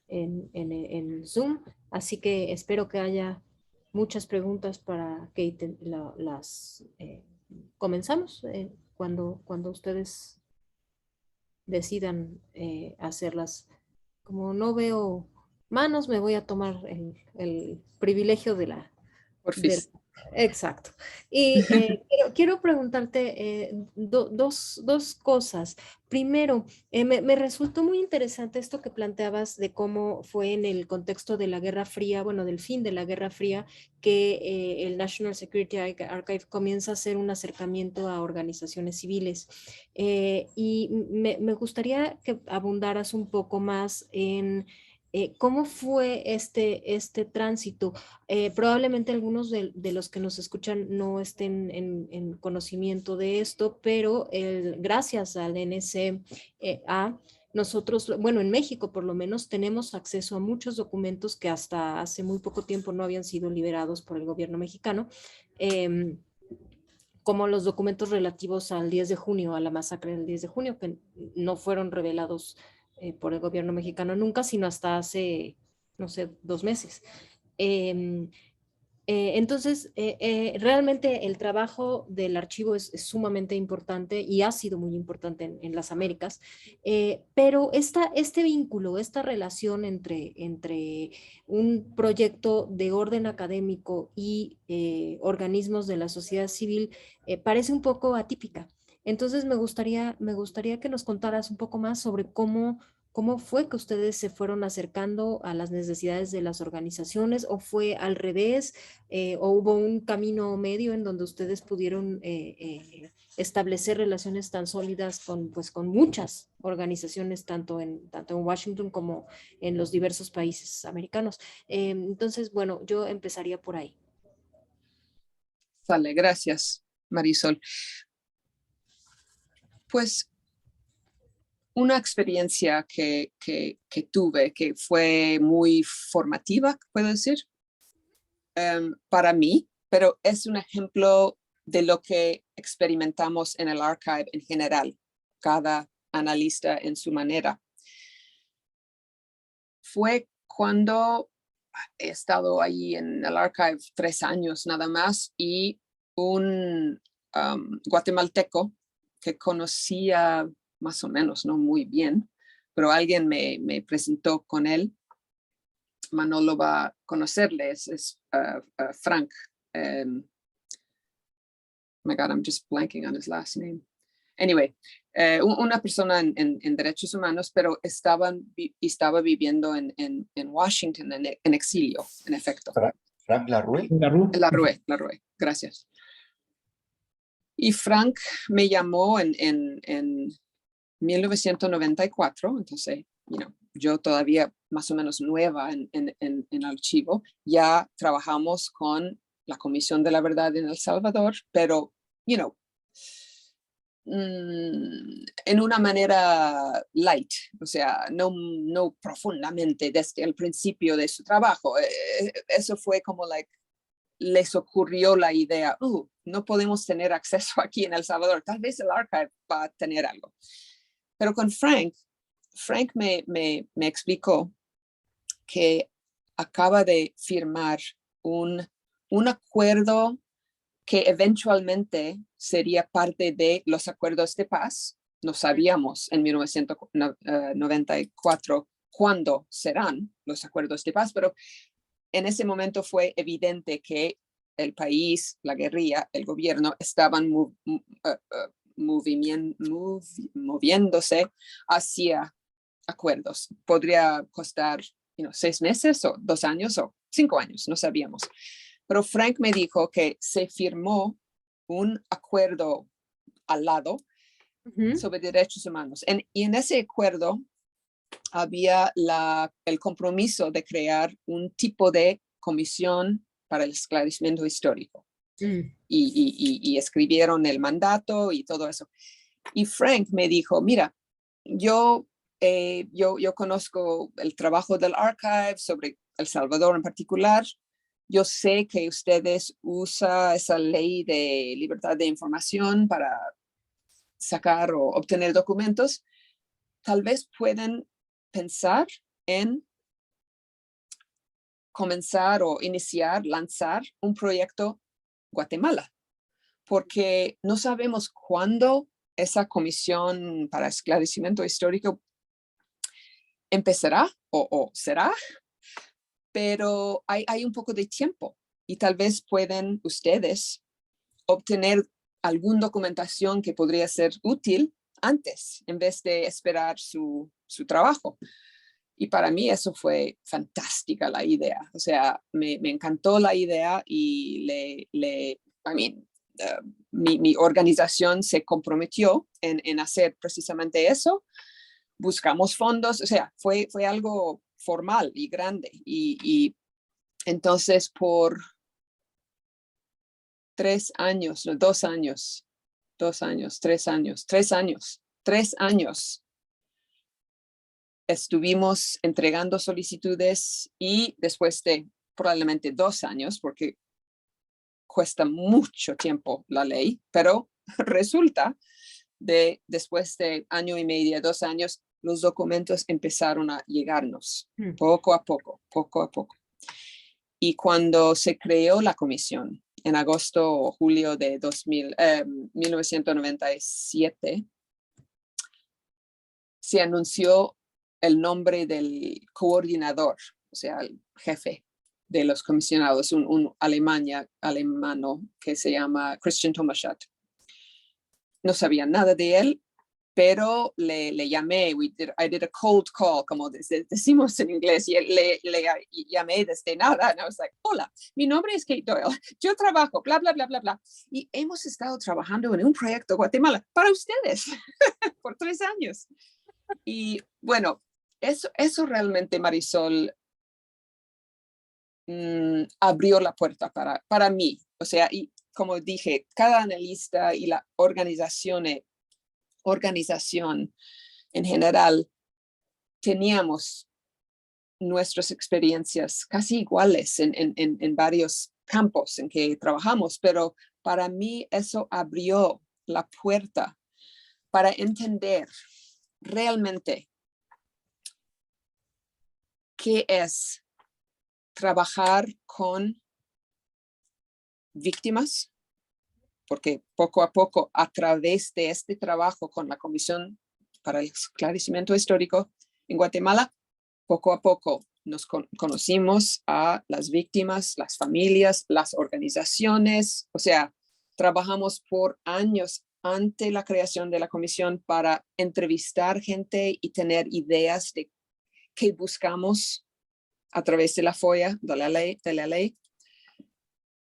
en Zoom, así que espero que haya muchas preguntas para Kate. Comenzamos cuando ustedes decidan hacerlas. Como no veo manos, me voy a tomar el privilegio de la... Exacto. Y quiero preguntarte dos cosas. Primero, me resultó muy interesante esto que planteabas de cómo fue en el contexto de la Guerra Fría, bueno, del fin de la Guerra Fría, que el National Security Archive comienza a hacer un acercamiento a organizaciones civiles. Y me gustaría que abundaras un poco más en... ¿cómo fue este tránsito? Probablemente algunos de los que nos escuchan no estén en conocimiento de esto, pero gracias al NCA, nosotros, bueno, en México por lo menos, tenemos acceso a muchos documentos que hasta hace muy poco tiempo no habían sido liberados por el gobierno mexicano, como los documentos relativos al 10 de junio, a la masacre del 10 de junio, que no fueron revelados por el gobierno mexicano nunca, sino hasta hace, no sé, 2 meses. Entonces, realmente el trabajo del archivo es sumamente importante y ha sido muy importante en las Américas, pero este vínculo, esta relación entre un proyecto de orden académico y organismos de la sociedad civil parece un poco atípica. Entonces, me gustaría que nos contaras un poco más sobre cómo fue que ustedes se fueron acercando a las necesidades de las organizaciones, o fue al revés, o hubo un camino medio en donde ustedes pudieron establecer relaciones tan sólidas con muchas organizaciones, tanto en Washington como en los diversos países americanos. Entonces, bueno, yo empezaría por ahí. Vale, gracias, Marisol. Pues una experiencia que tuve que fue muy formativa, puedo decir, para mí pero es un ejemplo de lo que experimentamos en el archive en general, cada analista en su manera. Fue cuando he estado ahí en el archive 3 años nada más, y un guatemalteco que conocía más o menos, no muy bien, pero alguien me presentó con él. Manolo va a conocerle, es Frank. My God, I'm just blanking on his last name. Anyway, una persona en derechos humanos, pero estaba viviendo en Washington en exilio, en efecto. Frank Larue. Larue, gracias. Y Frank me llamó en 1994, entonces, yo todavía más o menos nueva en archivo. Ya trabajamos con la Comisión de la Verdad en El Salvador, pero, en una manera light, o sea, no profundamente desde el principio de su trabajo. Eso fue como, les ocurrió la idea, no podemos tener acceso aquí en El Salvador, tal vez el archive va a tener algo. Pero con Frank me explicó que acaba de firmar un acuerdo que eventualmente sería parte de los acuerdos de paz. No sabíamos en 1994 cuándo serán los acuerdos de paz, pero en ese momento fue evidente que el país, la guerrilla, el gobierno estaban moviéndose hacia acuerdos. Podría costar 6 meses o 2 años o 5 años, no sabíamos. Pero Frank me dijo que se firmó un acuerdo al lado sobre derechos humanos. Y en ese acuerdo había el compromiso de crear un tipo de comisión para el esclarecimiento histórico. Y escribieron el mandato y todo eso. Y Frank me dijo, mira, yo conozco el trabajo del archive sobre El Salvador en particular. Yo sé que ustedes usan esa ley de libertad de información para sacar o obtener documentos. Tal vez pueden pensar en comenzar o lanzar un proyecto Guatemala, porque no sabemos cuándo esa comisión para esclarecimiento histórico empezará o será, pero hay un poco de tiempo y tal vez pueden ustedes obtener alguna documentación que podría ser útil antes, en vez de esperar su trabajo. Y para mí eso fue fantástica la idea. O sea, me encantó la idea y mi organización se comprometió en hacer precisamente eso. Buscamos fondos, o sea, fue algo formal y grande. Y entonces por 3 años, no, 2 años, 3 años, estuvimos entregando solicitudes y después de probablemente 2 años, porque cuesta mucho tiempo la ley, pero resulta después de 1 año y medio, 2 años, los documentos empezaron a llegarnos poco a poco. Y cuando se creó la comisión en agosto o julio de 1997, se anunció el nombre del coordinador, o sea, el jefe de los comisionados, un alemano que se llama Christian Tomaschat. No sabía nada de él, pero le llamé, I did a cold call, como decimos en inglés, y le llamé desde nada, and I was like, hola, mi nombre es Kate Doyle, yo trabajo, bla, bla, bla, bla, bla, y hemos estado trabajando en un proyecto Guatemala para ustedes por 3 años. Y bueno, eso realmente, Marisol, abrió la puerta para mí. O sea, y como dije, cada analista y la organización en general teníamos nuestras experiencias casi iguales en varios campos en que trabajamos, pero para mí eso abrió la puerta para entender realmente qué es trabajar con víctimas, porque poco a poco, a través de este trabajo con la Comisión para el Esclarecimiento Histórico en Guatemala, poco a poco nos conocimos a las víctimas, las familias, las organizaciones, o sea, trabajamos por años ante la creación de la comisión para entrevistar gente y tener ideas de qué buscamos a través de la FOIA, de la ley.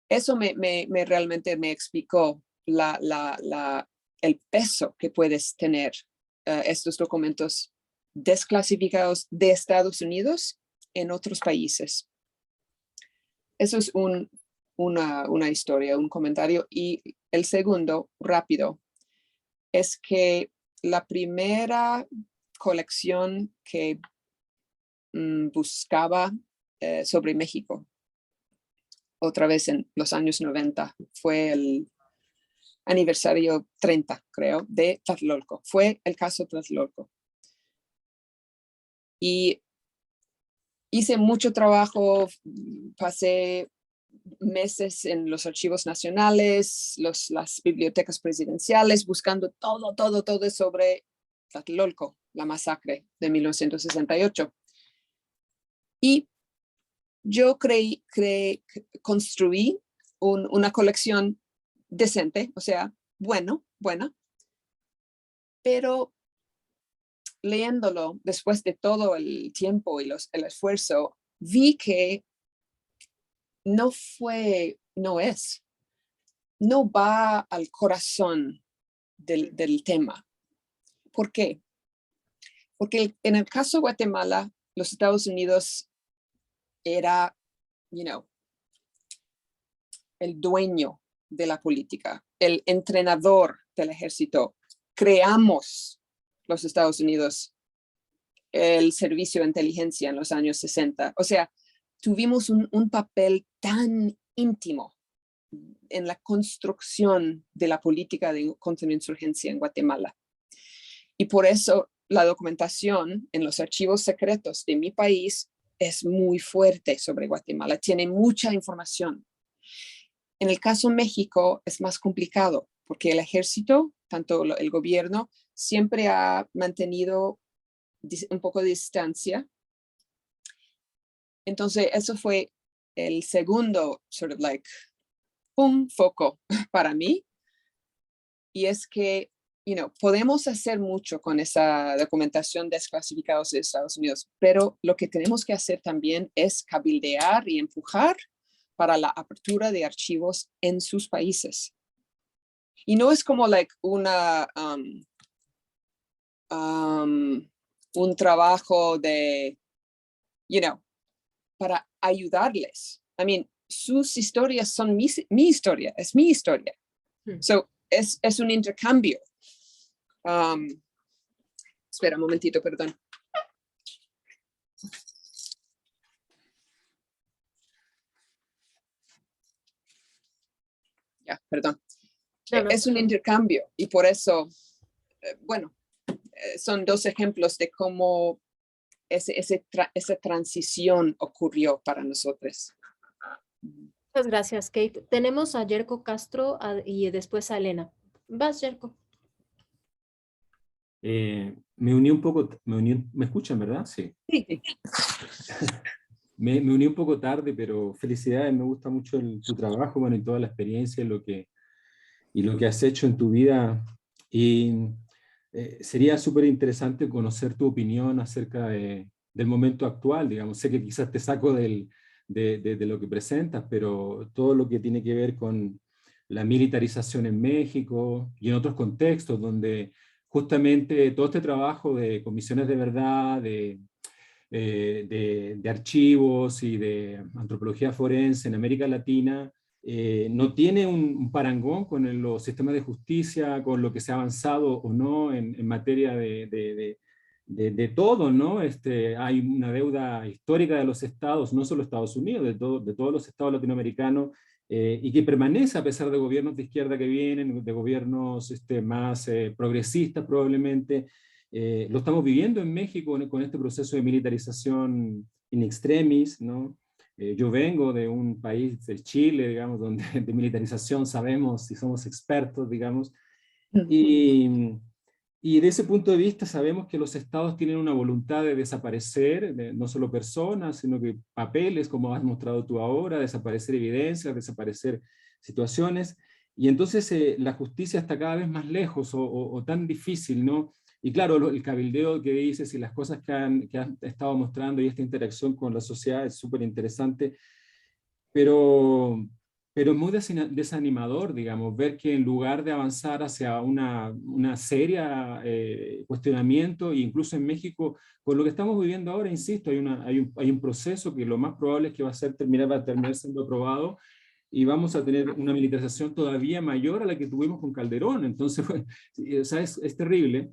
Eso realmente me explicó el peso que puedes tener estos documentos desclasificados de Estados Unidos en otros países. Eso es una historia, un comentario. Y el segundo, rápido, es que la primera colección que buscaba sobre México, otra vez en los años 90, fue el aniversario 30, creo, de Tlatelolco. Fue el caso Tlatelolco. Y hice mucho trabajo, pasé meses en los archivos nacionales, las bibliotecas presidenciales, buscando todo sobre Tlatelolco, la masacre de 1968. Y yo construí una colección decente, o sea, buena, pero leyéndolo después de todo el tiempo y el esfuerzo, vi que no va al corazón del tema. ¿Por qué? Porque en el caso de Guatemala, los Estados Unidos era, el dueño de la política, el entrenador del ejército. Creamos los Estados Unidos el servicio de inteligencia en los años 60. O sea, tuvimos un papel tan íntimo en la construcción de la política de contrainsurgencia en Guatemala. Y por eso la documentación en los archivos secretos de mi país es muy fuerte sobre Guatemala, tiene mucha información. En el caso de México es más complicado porque el ejército, tanto el gobierno, siempre ha mantenido un poco de distancia. Entonces, eso fue el segundo un foco para mí. Y es que, podemos hacer mucho con esa documentación desclasificados de Estados Unidos, pero lo que tenemos que hacer también es cabildear y empujar para la apertura de archivos en sus países. Y no es como un trabajo de, para ayudarles. Sus historias son mi historia, es mi historia. So, es un intercambio. Espera un momentito, perdón. Ya, perdón. No. Es un intercambio y por eso, son dos ejemplos de cómo esa transición ocurrió para nosotros. Muchas gracias, Kate. Tenemos a Yerko Castro y después a Elena. Vas, Yerko. Me uní un poco, ¿me escuchan, verdad? Sí. Sí. Me uní un poco tarde, pero felicidades, me gusta mucho tu trabajo, bueno, y toda la experiencia y lo que has hecho en tu vida. Y sería súper interesante conocer tu opinión acerca del momento actual, digamos. Sé que quizás te saco de lo que presentas, pero todo lo que tiene que ver con la militarización en México y en otros contextos donde justamente todo este trabajo de comisiones de verdad, de archivos y de antropología forense en América Latina no tiene un parangón con los sistemas de justicia, con lo que se ha avanzado o no en materia de todo, ¿no? Hay una deuda histórica de los estados, no solo Estados Unidos, de todos los estados latinoamericanos, y que permanece a pesar de gobiernos de izquierda que vienen, de gobiernos más progresistas probablemente. Lo estamos viviendo en México con este proceso de militarización in extremis, ¿no? Yo vengo de un país, de Chile, digamos, donde de militarización sabemos y somos expertos, digamos, y de ese punto de vista sabemos que los estados tienen una voluntad de desaparecer, no solo personas, sino que papeles, como has mostrado tú ahora, desaparecer evidencias, desaparecer situaciones, y entonces la justicia está cada vez más lejos o tan difícil, ¿no? Y claro, el cabildeo que dices y las cosas que han estado mostrando y esta interacción con la sociedad es súper interesante, pero, pero es muy desanimador, digamos, ver que en lugar de avanzar hacia una seria cuestionamiento, e incluso en México, con lo que estamos viviendo ahora, insisto, hay un proceso que lo más probable es que va a terminar siendo aprobado, y vamos a tener una militarización todavía mayor a la que tuvimos con Calderón. Entonces, o sea, es terrible.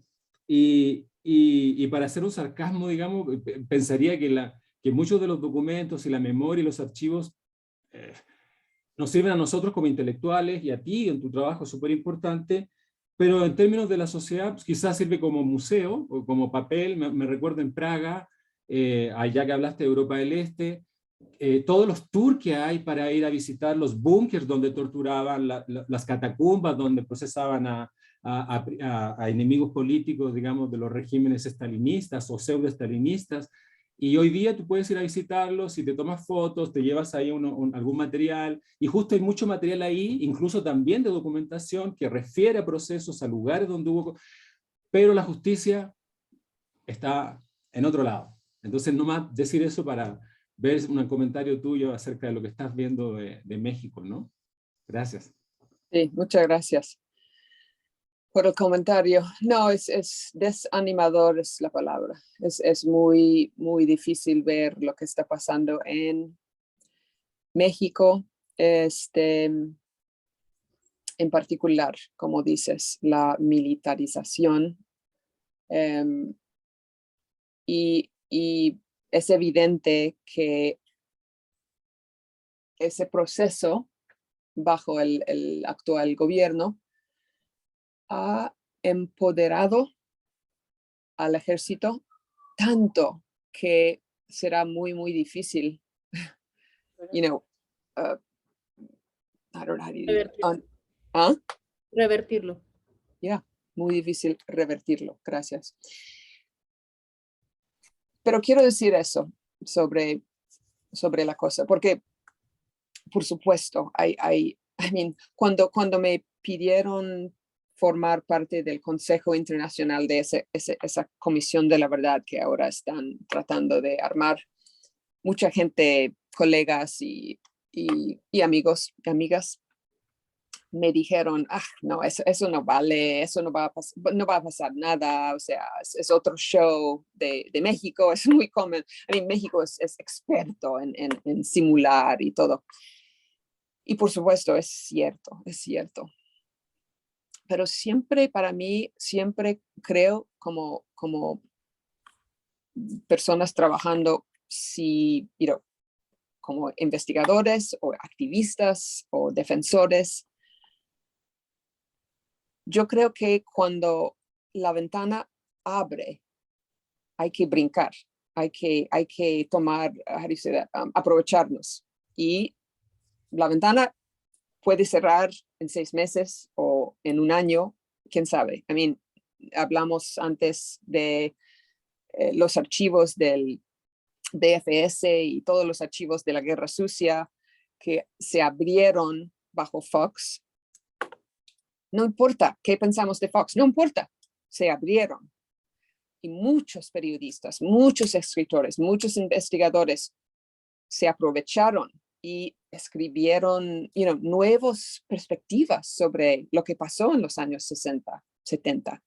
Y para hacer un sarcasmo, digamos, pensaría que muchos de los documentos y la memoria y los archivos eh, nos sirven a nosotros como intelectuales y a ti en tu trabajo súper importante, pero en términos de la sociedad pues, quizás sirve como museo o como papel. Me recuerdo en Praga, allá que hablaste de Europa del Este, todos los tours que hay para ir a visitar los búnkers donde torturaban, las catacumbas donde procesaban a enemigos políticos, digamos, de los regímenes estalinistas o pseudo-estalinistas. Y hoy día tú puedes ir a visitarlos y te tomas fotos, te llevas ahí algún material, y justo hay mucho material ahí, incluso también de documentación que refiere a procesos, a lugares donde hubo, pero la justicia está en otro lado. Entonces, nomás decir eso para ver un comentario tuyo acerca de lo que estás viendo de México, ¿no? Gracias. Sí, muchas gracias por el comentario. No, es desanimador es la palabra. Es muy, muy difícil ver lo que está pasando en México, en particular, como dices, la militarización. Y es evidente que ese proceso bajo el actual gobierno ha empoderado al ejército tanto que será muy, muy difícil, I don't know how to Revertirlo. muy difícil revertirlo. Gracias. Pero quiero decir eso sobre la cosa, porque por supuesto, cuando me pidieron formar parte del Consejo Internacional de esa Comisión de la Verdad que ahora están tratando de armar, mucha gente, colegas y amigos y amigas, me dijeron, no, eso no vale, eso no va a pasar nada, o sea, es otro show de México, es muy común. México es experto en simular y todo. Y por supuesto, es cierto. Pero siempre, para mí, siempre creo como personas trabajando, como investigadores o activistas o defensores, yo creo que cuando la ventana abre, hay que brincar, hay que tomar, aprovecharnos. Y la ventana puede cerrar en 6 meses o en un año, quién sabe. Hablamos antes de los archivos del DFS y todos los archivos de la Guerra Sucia que se abrieron bajo Fox. No importa qué pensamos de Fox, no importa, se abrieron. Y muchos periodistas, muchos escritores, muchos investigadores se aprovecharon y escribieron nuevas perspectivas sobre lo que pasó en los años 60, 70.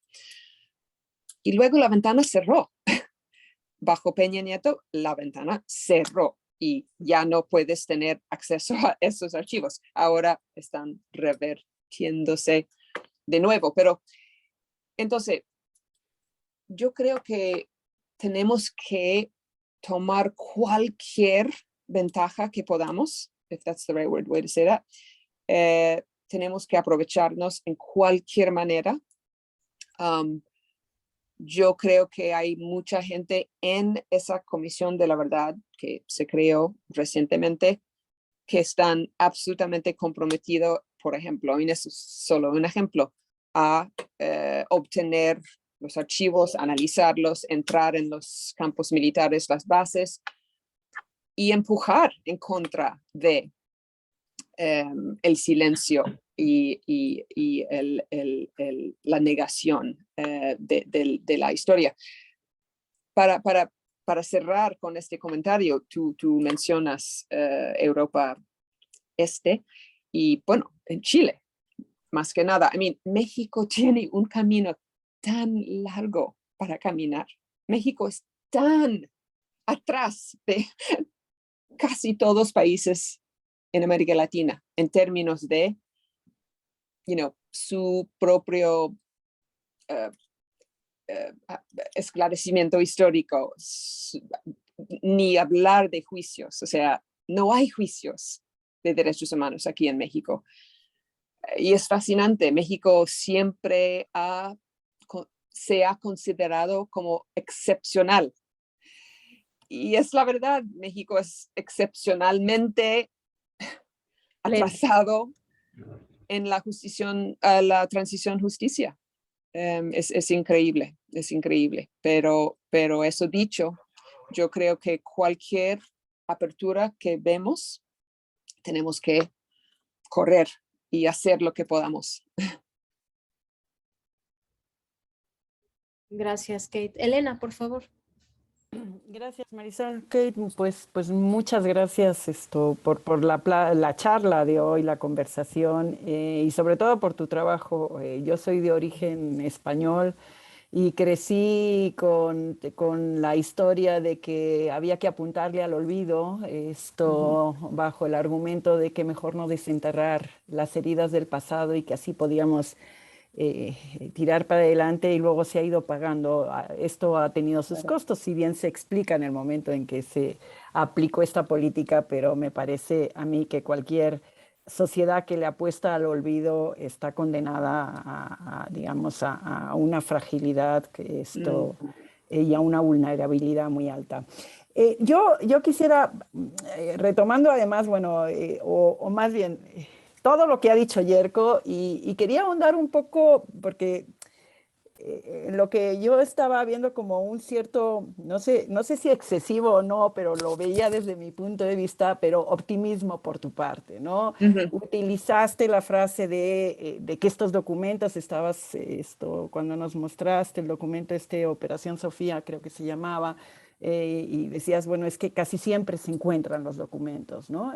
Y luego la ventana cerró. Bajo Peña Nieto, la ventana cerró y ya no puedes tener acceso a esos archivos. Ahora están revertiéndose de nuevo. Pero entonces, yo creo que tenemos que tomar cualquier ventaja que podamos if that's the right way to say that. Tenemos que aprovecharnos en cualquier manera. Yo creo que hay mucha gente en esa Comisión de la Verdad que se creó recientemente que están absolutamente comprometidos, por ejemplo, y eso es solo un ejemplo, a obtener los archivos, analizarlos, entrar en los campos militares, las bases, y empujar en contra de el silencio y la negación de la historia. Para cerrar con este comentario, tú mencionas Europa Este y bueno, en Chile, más que nada. México tiene un camino tan largo para caminar. México es tan atrás de casi todos los países en América Latina en términos de, su propio esclarecimiento histórico, ni hablar de juicios. O sea, no hay juicios de derechos humanos aquí en México. Y es fascinante. México siempre se ha considerado como excepcional. Y es la verdad, México es excepcionalmente atrasado en la transición justicia. Es increíble, pero eso dicho, yo creo que cualquier apertura que vemos, tenemos que correr y hacer lo que podamos. Gracias, Kate. Elena, por favor. Gracias, Marisol. Kate, pues muchas gracias por la charla de hoy, la conversación y sobre todo por tu trabajo. Yo soy de origen español y crecí con la historia de que había que apuntarle al olvido, bajo el argumento de que mejor no desenterrar las heridas del pasado y que así podíamos tirar para adelante, y luego se ha ido pagando. Esto ha tenido sus costos, si bien se explica en el momento en que se aplicó esta política, pero me parece a mí que cualquier sociedad que le apuesta al olvido está condenada a una fragilidad y a una vulnerabilidad muy alta. Yo quisiera, retomando además, o más bien todo lo que ha dicho Yerko, y quería ahondar un poco, porque lo que yo estaba viendo como un cierto, no sé si excesivo o no, pero lo veía desde mi punto de vista, pero optimismo por tu parte, ¿no? Utilizaste la frase de que estos documentos, cuando nos mostraste el documento Operación Sofía, creo que se llamaba, y decías, bueno, es que casi siempre se encuentran los documentos, ¿no?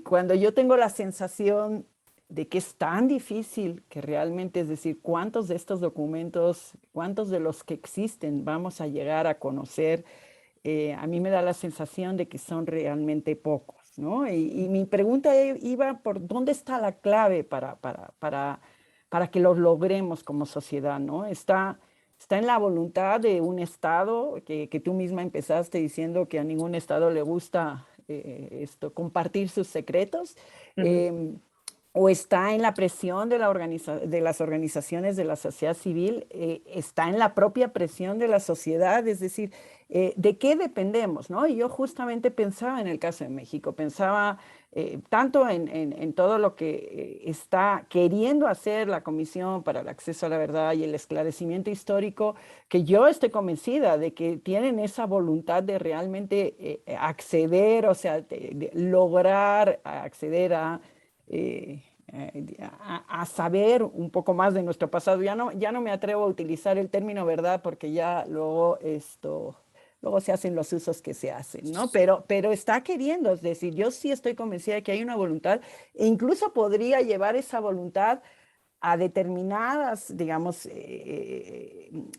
Cuando yo tengo la sensación de que es tan difícil que realmente, es decir, cuántos de estos documentos, cuántos de los que existen vamos a llegar a conocer, a mí me da la sensación de que son realmente pocos, ¿no? Y mi pregunta iba por dónde está la clave para que los logremos como sociedad, ¿no? Está en la voluntad de un Estado, que tú misma empezaste diciendo que a ningún Estado le gusta compartir sus secretos, o está en la presión de las organizaciones de la sociedad civil, está en la propia presión de la sociedad, es decir, ¿de qué dependemos, no? Y yo justamente pensaba en el caso de México, pensaba tanto en todo lo que está queriendo hacer la Comisión para el Acceso a la Verdad y el Esclarecimiento Histórico, que yo estoy convencida de que tienen esa voluntad de realmente acceder, o sea, de lograr acceder a saber un poco más de nuestro pasado. Ya no me atrevo a utilizar el término verdad, porque ya luego se hacen los usos que se hacen, ¿no? Pero está queriendo, es decir, yo sí estoy convencida de que hay una voluntad, e incluso podría llevar esa voluntad a determinadas, digamos,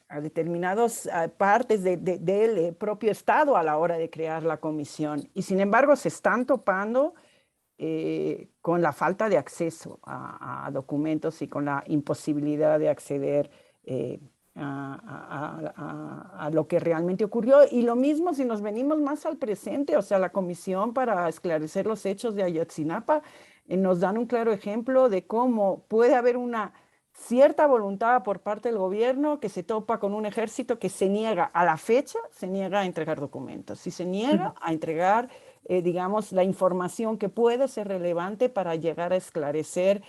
a determinadas partes del propio Estado a la hora de crear la comisión. Y sin embargo se están topando con la falta de acceso a documentos y con la imposibilidad de acceder a lo que realmente ocurrió. Y lo mismo si nos venimos más al presente, o sea, la Comisión para Esclarecer los Hechos de Ayotzinapa nos dan un claro ejemplo de cómo puede haber una cierta voluntad por parte del gobierno que se topa con un ejército que se niega, a la fecha, se niega a entregar documentos, y se niega a entregar, digamos, la información que puede ser relevante para llegar a esclarecer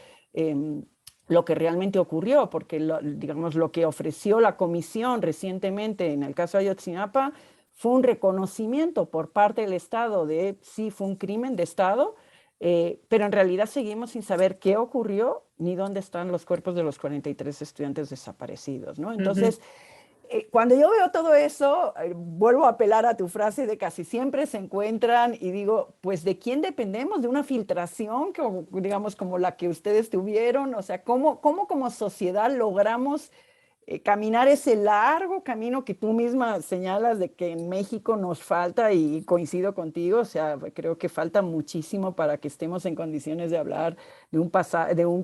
lo que realmente ocurrió, porque digamos, lo que ofreció la comisión recientemente en el caso de Ayotzinapa fue un reconocimiento por parte del Estado de sí fue un crimen de Estado, pero en realidad seguimos sin saber qué ocurrió ni dónde están los cuerpos de los 43 estudiantes desaparecidos, ¿no? Entonces, cuando yo veo todo eso, vuelvo a apelar a tu frase de casi siempre se encuentran y digo, pues ¿de quién dependemos? ¿De una filtración que, digamos, como la que ustedes tuvieron? O sea, ¿cómo como sociedad logramos caminar ese largo camino que tú misma señalas de que en México nos falta, y coincido contigo, o sea, creo que falta muchísimo para que estemos en condiciones de hablar de un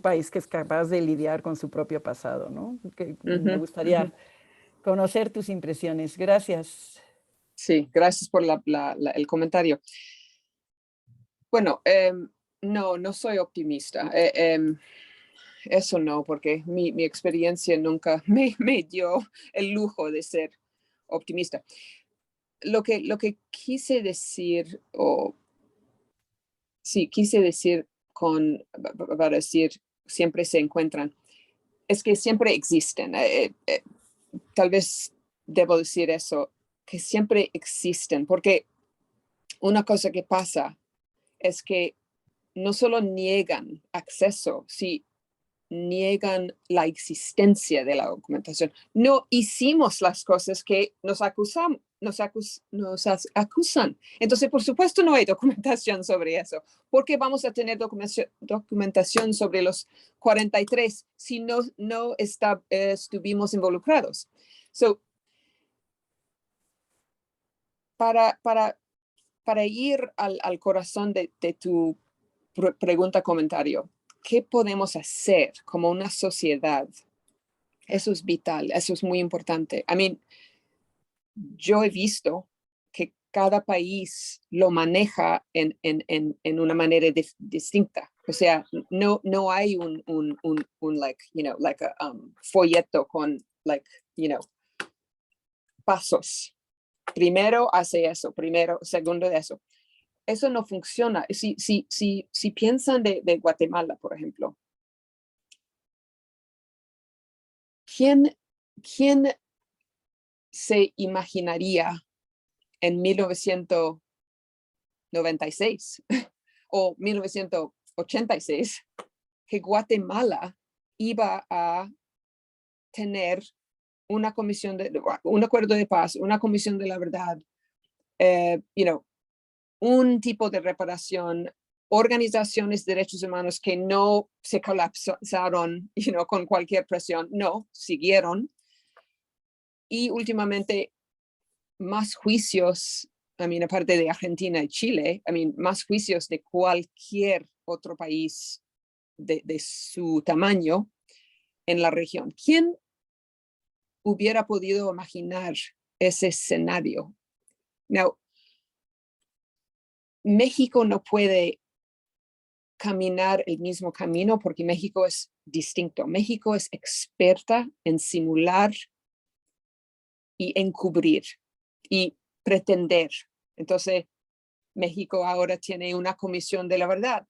país que es capaz de lidiar con su propio pasado, ¿no? Que me gustaría conocer tus impresiones. Gracias. Sí, gracias por el comentario. Bueno, no soy optimista. Eso no, porque mi experiencia nunca me dio el lujo de ser optimista. Lo que quise decir, quise decir para decir siempre se encuentran, es que siempre existen. Tal vez debo decir eso, que siempre existen, porque una cosa que pasa es que no solo niegan acceso, sí, niegan la existencia de la documentación. No hicimos las cosas que nos acusan. Entonces, por supuesto, no hay documentación sobre eso. ¿Por qué vamos a tener documentación sobre los 43 si no estuvimos involucrados? So, para ir al corazón de tu pregunta, comentario, ¿qué podemos hacer como una sociedad? Eso es vital, eso es muy importante. Yo he visto que cada país lo maneja en una manera distinta. O sea, no hay un folleto con, pasos. Primero hace eso, segundo de eso. Eso no funciona. Si piensan de Guatemala, por ejemplo, ¿quién se imaginaría en 1996 o 1986 que Guatemala iba a tener un acuerdo de paz, una comisión de la verdad, un tipo de reparación, organizaciones de derechos humanos que no se colapsaron, con cualquier presión, no, siguieron. Y últimamente más juicios, aparte de Argentina y Chile, más juicios de cualquier otro país de su tamaño en la región. ¿Quién hubiera podido imaginar ese escenario? Now, México no puede caminar el mismo camino porque México es distinto. México es experta en simular y encubrir y pretender. Entonces, México ahora tiene una comisión de la verdad.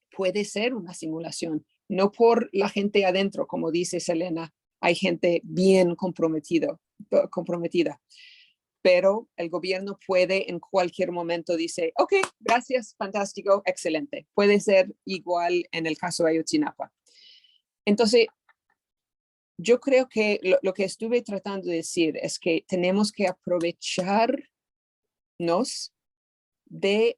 Puede ser una simulación, no por la gente adentro, como dice Selena, hay gente bien comprometida, pero el gobierno puede en cualquier momento dice, ok, gracias, fantástico, excelente. Puede ser igual en el caso de Ayotzinapa. Entonces, yo creo que lo que estuve tratando de decir es que tenemos que aprovecharnos de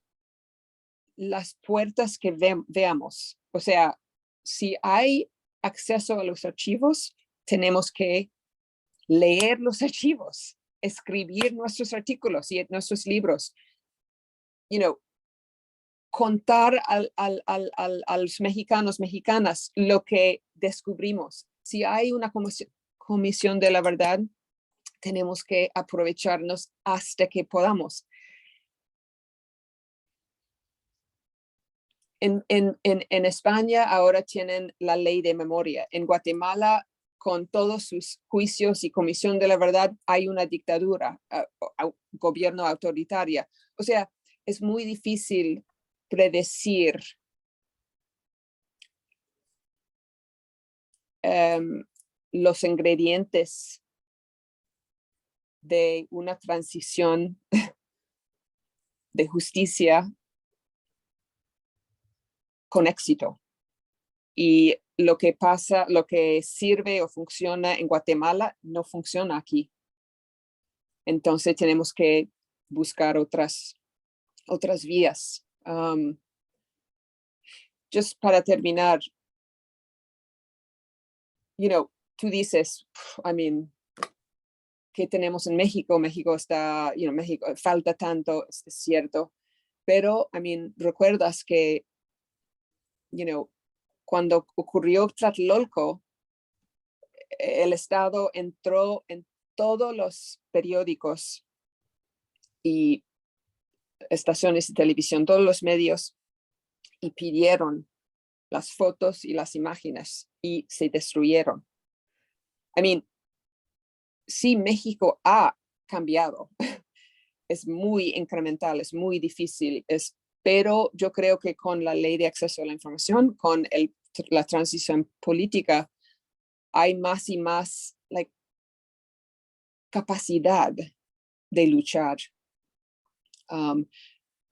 las puertas que veamos. O sea, si hay acceso a los archivos, tenemos que leer los archivos, escribir nuestros artículos y nuestros libros, contar a los mexicanos, mexicanas lo que descubrimos. Si hay una Comisión de la Verdad, tenemos que aprovecharnos hasta que podamos. En España ahora tienen la ley de memoria. En Guatemala, con todos sus juicios y Comisión de la Verdad, hay una dictadura, gobierno autoritaria. O sea, es muy difícil predecir los ingredientes de una transición de justicia con éxito. Y lo que pasa, lo que sirve o funciona en Guatemala, no funciona aquí. Entonces tenemos que buscar otras vías. Just para terminar, tú dices, ¿qué tenemos en México? México está, México falta tanto, es cierto. Pero, recuerdas que, cuando ocurrió Tlatelolco, el Estado entró en todos los periódicos y estaciones de televisión, todos los medios, y pidieron las fotos y las imágenes y se destruyeron. Sí, México ha cambiado. Es muy incremental, es muy difícil, pero yo creo que con la ley de acceso a la información, con la transición política, hay más y más capacidad de luchar.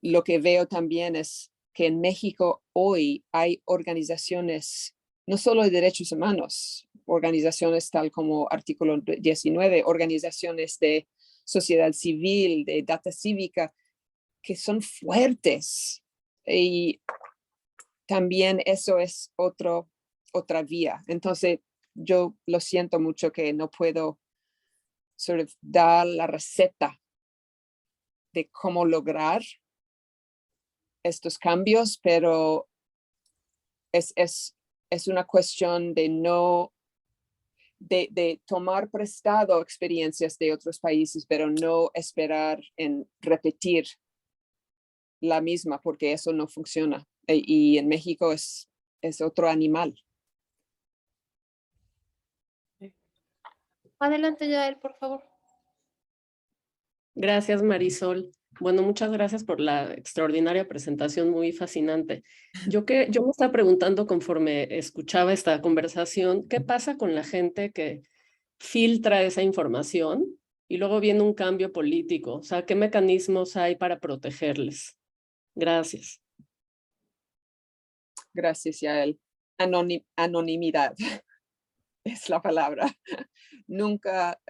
Lo que veo también es que en México hoy hay organizaciones, no solo de derechos humanos, organizaciones tal como Artículo 19, organizaciones de sociedad civil, de data cívica, que son fuertes. Y también eso es otra vía. Entonces, yo lo siento mucho que no puedo dar la receta de cómo lograr estos cambios, pero es una cuestión de tomar prestado experiencias de otros países, pero no esperar en repetir la misma, porque eso no funciona. Y en México es otro animal. Adelante, Yael, por favor. Gracias, Marisol. Bueno, muchas gracias por la extraordinaria presentación, muy fascinante. Yo me estaba preguntando conforme escuchaba esta conversación, ¿qué pasa con la gente que filtra esa información y luego viene un cambio político? O sea, ¿qué mecanismos hay para protegerles? Gracias. Gracias, Yael. Anonimidad es la palabra. Nunca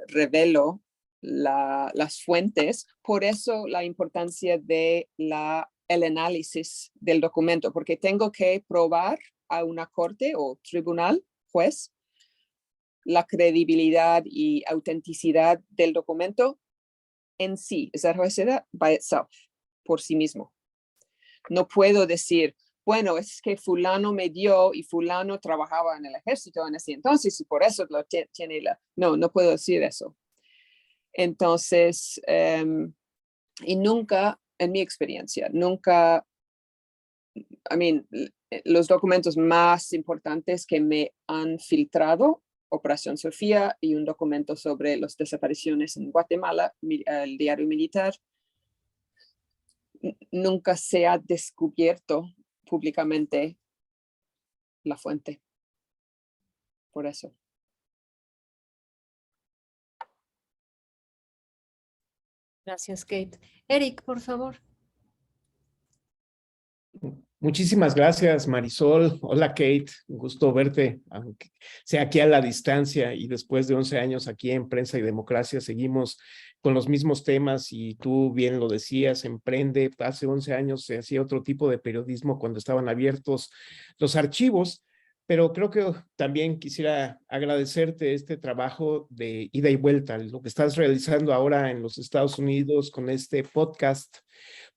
revelo las fuentes, por eso la importancia de el análisis del documento, porque tengo que probar a una corte o tribunal, juez, la credibilidad y autenticidad del documento en sí, esa jueza by itself, por sí mismo. No puedo decir, bueno, es que fulano me dio y fulano trabajaba en el ejército en ese entonces y por eso lo tiene No puedo decir eso. Entonces, y nunca, en mi experiencia, nunca, los documentos más importantes que me han filtrado, Operación Sofía y un documento sobre las desapariciones en Guatemala, el diario militar, nunca se ha descubierto públicamente la fuente. Por eso. Gracias, Kate. Eric, por favor. Muchísimas gracias, Marisol. Hola, Kate. Un gusto verte, aunque sea aquí a la distancia y después de 11 años aquí en Prensa y Democracia seguimos con los mismos temas y tú bien lo decías, Emprende. Hace 11 años se hacía otro tipo de periodismo cuando estaban abiertos los archivos, pero creo que también quisiera agradecerte este trabajo de ida y vuelta, lo que estás realizando ahora en los Estados Unidos con este podcast,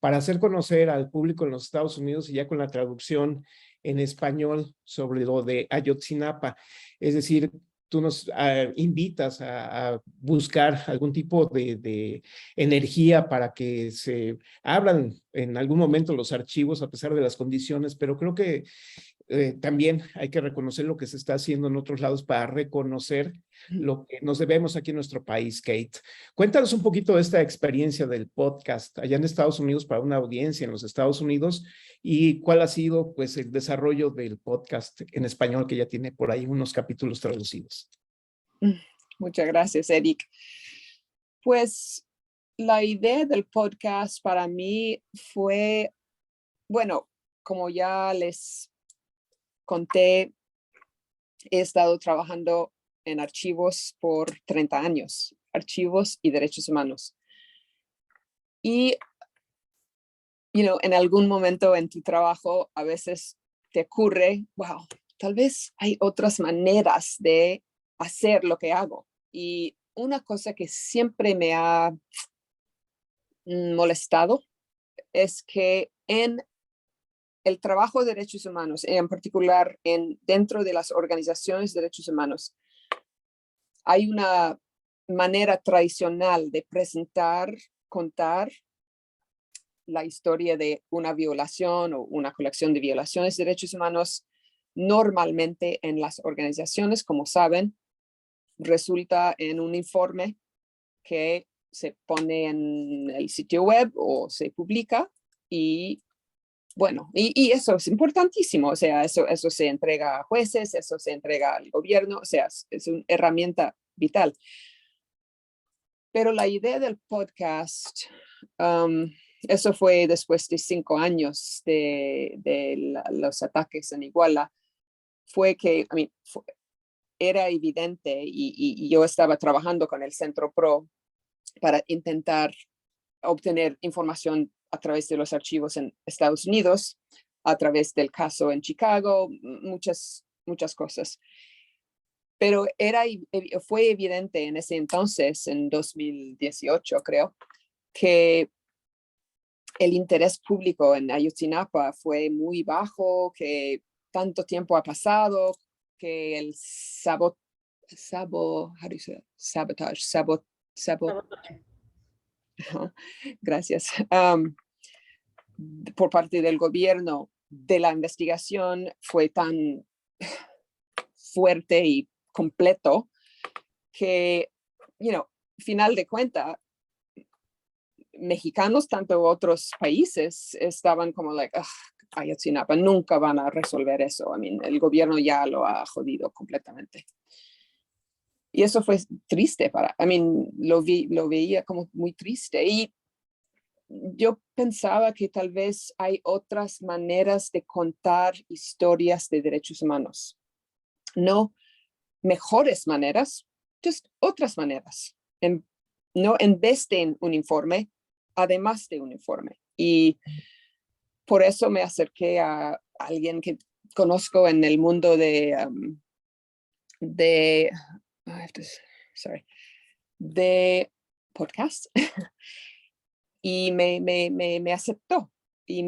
para hacer conocer al público en los Estados Unidos y ya con la traducción en español sobre lo de Ayotzinapa. Es decir, tú nos invitas a buscar algún tipo de energía para que se abran en algún momento los archivos a pesar de las condiciones, pero creo que también hay que reconocer lo que se está haciendo en otros lados para reconocer lo que nos debemos aquí en nuestro país, Kate. Cuéntanos un poquito de esta experiencia del podcast allá en Estados Unidos para una audiencia en los Estados Unidos y cuál ha sido pues el desarrollo del podcast en español que ya tiene por ahí unos capítulos traducidos. Muchas gracias, Eric. Pues la idea del podcast para mí fue, bueno, como ya les conté, he estado trabajando en archivos por 30 años, archivos y derechos humanos. Y, en algún momento en tu trabajo a veces te ocurre, wow, tal vez hay otras maneras de hacer lo que hago. Y una cosa que siempre me ha molestado es que en el trabajo de derechos humanos, en particular dentro de las organizaciones de derechos humanos, hay una manera tradicional de presentar, contar la historia de una violación o una colección de violaciones de derechos humanos. Normalmente en las organizaciones, como saben, resulta en un informe que se pone en el sitio web o se publica y bueno, y eso es importantísimo, o sea, eso se entrega a jueces, eso se entrega al gobierno, o sea, es una herramienta vital. Pero la idea del podcast, eso fue después de 5 años de los ataques en Iguala, fue que, era evidente y yo estaba trabajando con el Centro PRO para intentar obtener información a través de los archivos en Estados Unidos, a través del caso en Chicago, muchas cosas. Pero fue evidente en ese entonces, en 2018 creo, que el interés público en Ayotzinapa fue muy bajo, que tanto tiempo ha pasado, que el gracias, por parte del gobierno de la investigación fue tan fuerte y completo que, final de cuentas, mexicanos, tanto otros países, estaban como Ayotzinapa, nunca van a resolver eso. El gobierno ya lo ha jodido completamente. Y eso fue triste lo veía como muy triste. Y yo pensaba que tal vez hay otras maneras de contar historias de derechos humanos. No mejores maneras, just otras maneras. No en vez de un informe, además de un informe. Y por eso me acerqué a alguien que conozco en el mundo de podcast. Y me aceptó y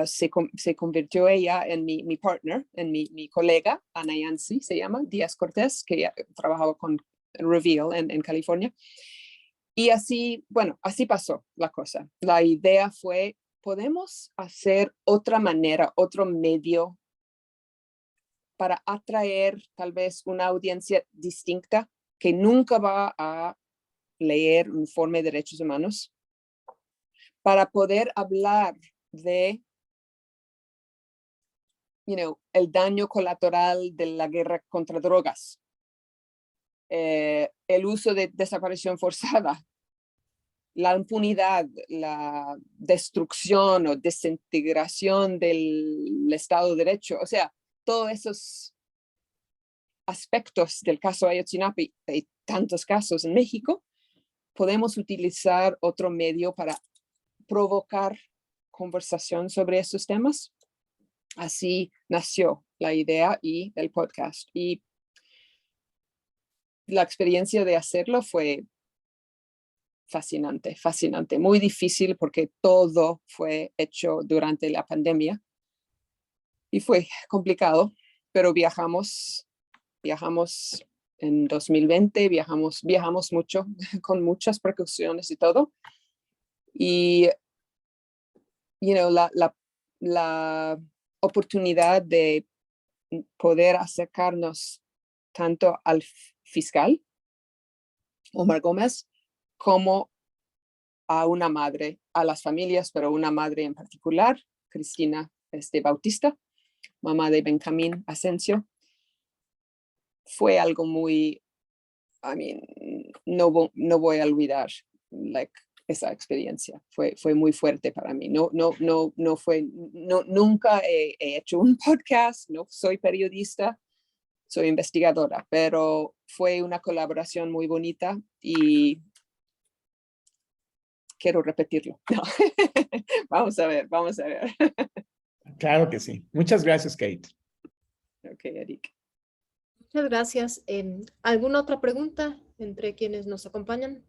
se convirtió ella en mi partner, en mi colega, Ana Yancy se llama, Díaz Cortés, que trabajaba con Reveal en California. Y así pasó la cosa. La idea fue, podemos hacer otra manera, otro medio para atraer tal vez una audiencia distinta que nunca va a leer un informe de derechos humanos, para poder hablar de el daño colateral de la guerra contra drogas, el uso de desaparición forzada, la impunidad, la destrucción o desintegración del Estado de Derecho, o sea, todos esos aspectos del caso Ayotzinapa y tantos casos en México, podemos utilizar otro medio para provocar conversación sobre esos temas. Así nació la idea y el podcast. Y la experiencia de hacerlo fue fascinante, muy difícil porque todo fue hecho durante la pandemia y fue complicado, pero viajamos en 2020, viajamos mucho, con muchas precauciones y todo. Y, la oportunidad de poder acercarnos tanto al fiscal, Omar Gómez, como a una madre, a las familias, pero una madre en particular, Cristina Bautista, mamá de Benjamín Asensio, fue algo muy, no voy a olvidar esa experiencia. Fue muy fuerte para mí. Nunca he hecho un podcast, no soy periodista, soy investigadora, pero fue una colaboración muy bonita y quiero repetirlo. No. Vamos a ver. Claro que sí. Muchas gracias, Kate. Ok, Eric. Muchas gracias. ¿Alguna otra pregunta entre quienes nos acompañan?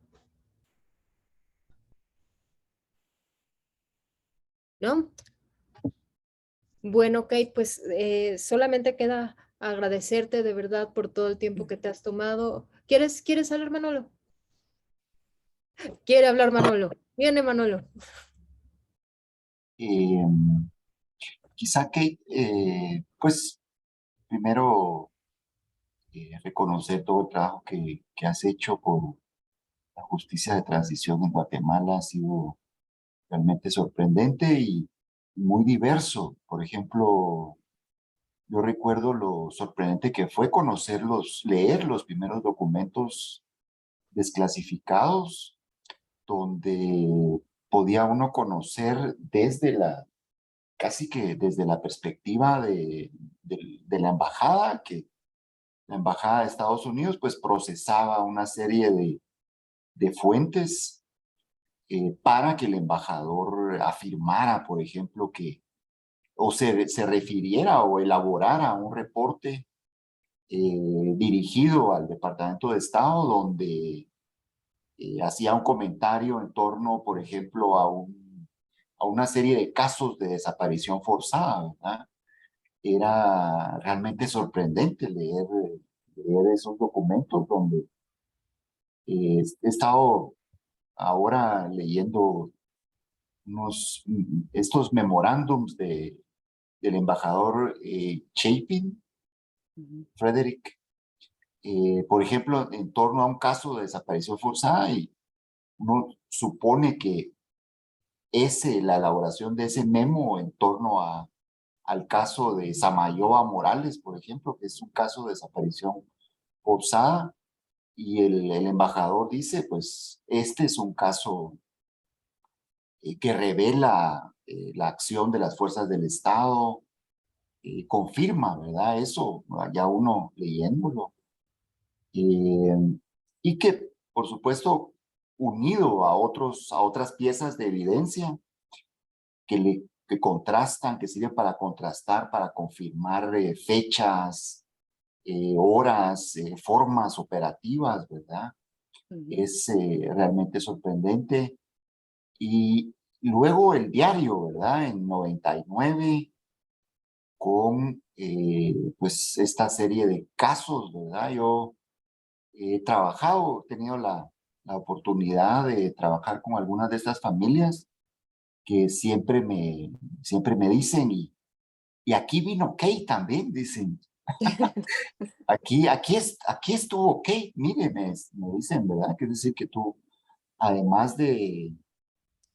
¿No? Bueno, Kate, pues solamente queda agradecerte de verdad por todo el tiempo que te has tomado. ¿Quieres hablar, Manolo? Quiere hablar Manolo. Viene Manolo. Quizá que, pues, primero reconocer todo el trabajo que has hecho por la justicia de transición en Guatemala ha sido realmente sorprendente y muy diverso. Por ejemplo, yo recuerdo lo sorprendente que fue leer los primeros documentos desclasificados, donde podía uno conocer casi que desde la perspectiva de la embajada, que la embajada de Estados Unidos pues procesaba una serie de fuentes para que el embajador afirmara, por ejemplo, o se refiriera o elaborara un reporte dirigido al Departamento de Estado donde hacía un comentario en torno, por ejemplo, a una serie de casos de desaparición forzada, ¿verdad? Era realmente sorprendente leer esos documentos donde he estado ahora leyendo estos memorándums del embajador Chapin, Frederick, por ejemplo, en torno a un caso de desaparición forzada, y uno supone que la elaboración de ese memo en torno al caso de Samayoa Morales, por ejemplo, que es un caso de desaparición forzada, y el embajador dice, pues, este es un caso que revela la acción de las fuerzas del Estado, confirma, ¿verdad? Eso, ya uno leyéndolo. Y que, por supuesto, unido a otras piezas de evidencia que contrastan, que sirven para contrastar, para confirmar fechas, horas, formas operativas, ¿verdad? Es realmente sorprendente. Y luego el diario, ¿verdad? En 99, con pues esta serie de casos, ¿verdad? Yo he tenido la oportunidad de trabajar con algunas de estas familias que siempre me dicen, y aquí vino Kate también, dicen. Aquí estuvo Kate, mire, me dicen, ¿verdad? Que es decir que tú, además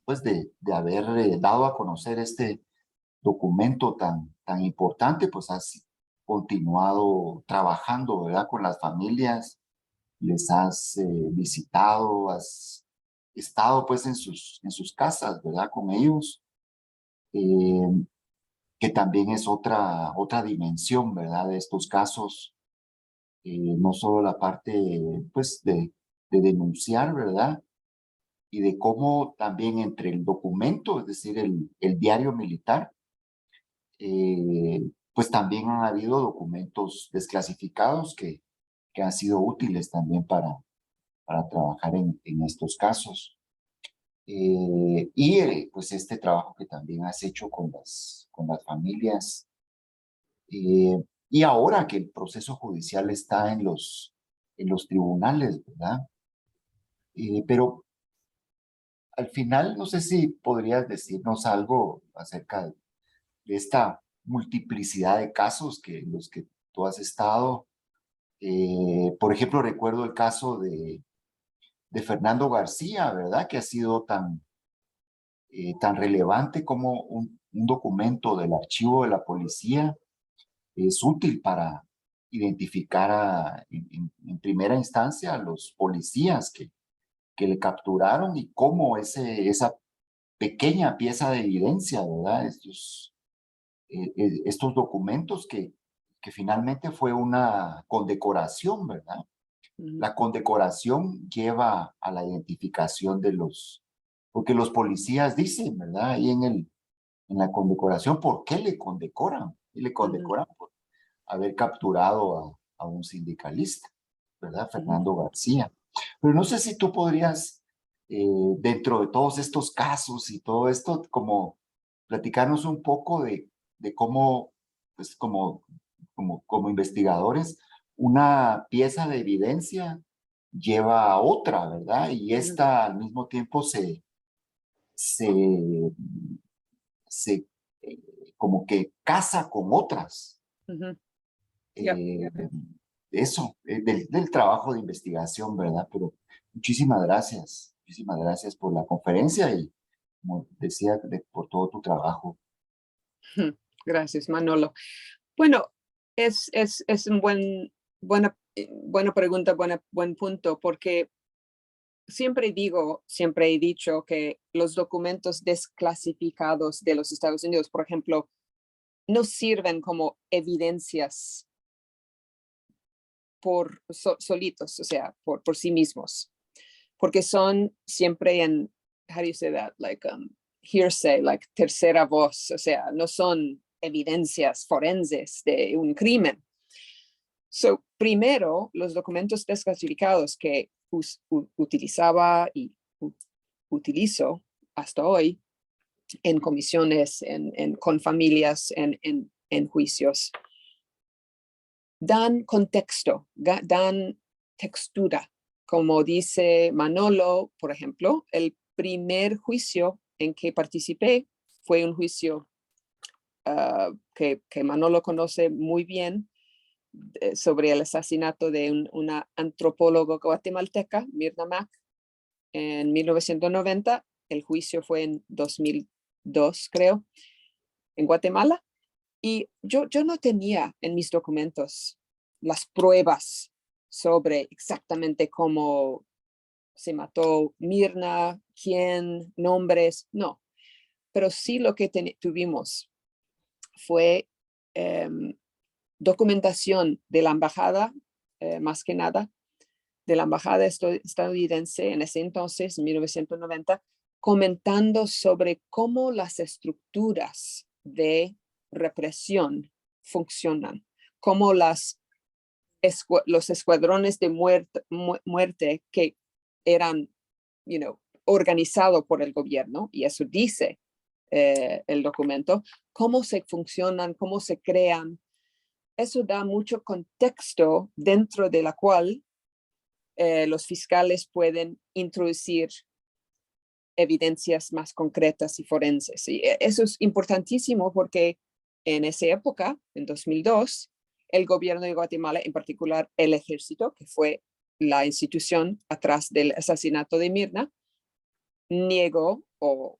pues de haber dado a conocer este documento tan importante, pues has continuado trabajando, ¿verdad? Con las familias, les has visitado, has estado pues en sus casas, ¿verdad? Con ellos, que también es otra dimensión, ¿verdad? De estos casos, no solo la parte pues de denunciar, ¿verdad? Y de cómo también entre el documento, es decir, el diario militar, pues también han habido documentos desclasificados que han sido útiles también para trabajar en estos casos. Pues este trabajo que también has hecho con las familias. y ahora que el proceso judicial está en los tribunales, ¿verdad? Pero al final, no sé si podrías decirnos algo acerca de esta multiplicidad de casos en los que tú has estado. Por ejemplo, recuerdo el caso de Fernando García, ¿verdad? Que ha sido tan relevante como un documento del archivo de la policía es útil para identificar en primera instancia a los policías que le capturaron y cómo esa pequeña pieza de evidencia, ¿verdad? Estos documentos que finalmente fue una condecoración, ¿verdad? La condecoración lleva a la identificación porque los policías dicen, ¿verdad? Ahí en la condecoración, ¿por qué le condecoran? Y le condecoran por haber capturado a un sindicalista, ¿verdad? Fernando García. Pero no sé si tú podrías, dentro de todos estos casos y todo esto, como platicarnos un poco de cómo, pues como investigadores, una pieza de evidencia lleva a otra, ¿verdad? Y esta al mismo tiempo se, se como que casa con otras. Eso, del trabajo de investigación, ¿verdad? Pero muchísimas gracias por la conferencia y, como decía, por todo tu trabajo. Gracias, Manolo. Bueno, es un buena pregunta, buen punto, porque siempre he dicho que los documentos desclasificados de los Estados Unidos, por ejemplo, no sirven como evidencias solitos, o sea, por sí mismos, porque son siempre en, how do you say that, like hearsay, like tercera voz, o sea, no son evidencias forenses de un crimen. So, primero, los documentos desclasificados que utilizaba y utilizo hasta hoy en comisiones, con familias, en juicios, dan contexto, dan textura. Como dice Manolo, por ejemplo, el primer juicio en que participé fue un juicio que Manolo conoce muy bien, sobre el asesinato de una antropóloga guatemalteca, Mirna Mack, en 1990. El juicio fue en 2002, creo, en Guatemala. Y yo no tenía en mis documentos las pruebas sobre exactamente cómo se mató Mirna, quién, nombres, no. Pero sí lo que tuvimos fue documentación de la embajada, más que nada, de la embajada estadounidense en ese entonces, en 1990, comentando sobre cómo las estructuras de represión funcionan, cómo los escuadrones de muerte que eran, organizados por el gobierno, y eso dice el documento, cómo se funcionan, cómo se crean. Eso da mucho contexto dentro de la cual los fiscales pueden introducir evidencias más concretas y forenses. Y eso es importantísimo porque en esa época, en 2002, el gobierno de Guatemala, en particular el ejército, que fue la institución atrás del asesinato de Mirna, negó o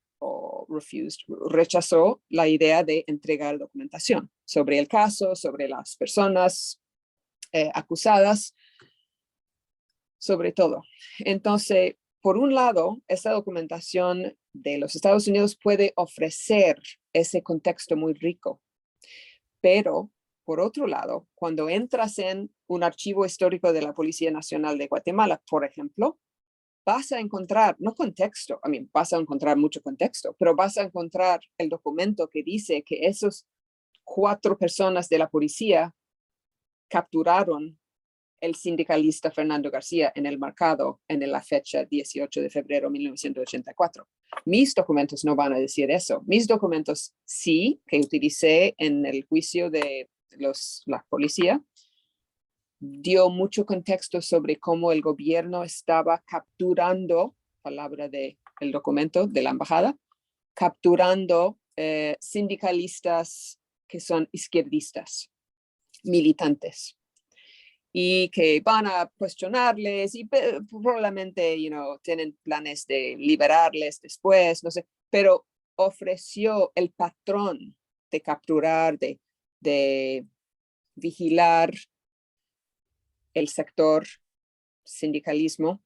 rechazó la idea de entregar documentación sobre el caso, sobre las personas acusadas, sobre todo. Entonces, por un lado, esta documentación de los Estados Unidos puede ofrecer ese contexto muy rico, pero por otro lado, cuando entras en un archivo histórico de la Policía Nacional de Guatemala, por ejemplo, vas a encontrar, no contexto, vas a encontrar mucho contexto, pero vas a encontrar el documento que dice que esos 4 personas de la policía capturaron el sindicalista Fernando García en el mercado en la fecha 18 de febrero de 1984. Mis documentos no van a decir eso. Mis documentos sí, que utilicé en el juicio de la policía, dio mucho contexto sobre cómo el gobierno estaba capturando, palabra del documento de la embajada, capturando sindicalistas que son izquierdistas, militantes, y que van a cuestionarles y probablemente, tienen planes de liberarles después, no sé, pero ofreció el patrón de capturar, de vigilar el sector sindicalismo,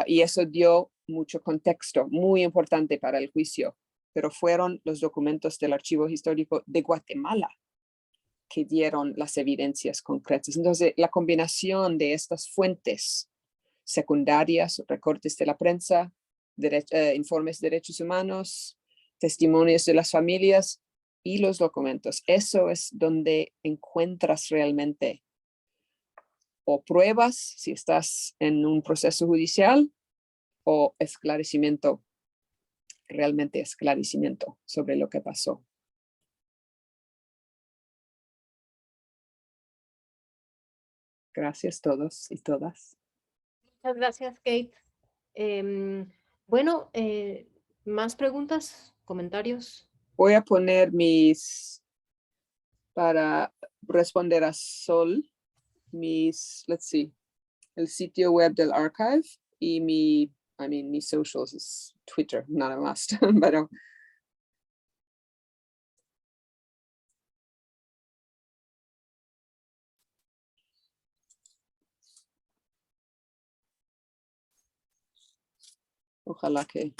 y eso dio mucho contexto, muy importante para el juicio, pero fueron los documentos del Archivo Histórico de Guatemala que dieron las evidencias concretas. Entonces, la combinación de estas fuentes secundarias, recortes de la prensa, informes de derechos humanos, testimonios de las familias y los documentos, eso es donde encuentras realmente o pruebas si estás en un proceso judicial o esclarecimiento, realmente esclarecimiento sobre lo que pasó. Gracias todos y todas. Muchas gracias, Kate. Bueno, ¿más preguntas, comentarios? Voy a poner para responder a Sol, let's see, el sitio web del archive y mis socials es Twitter, nada más, pero ojalá que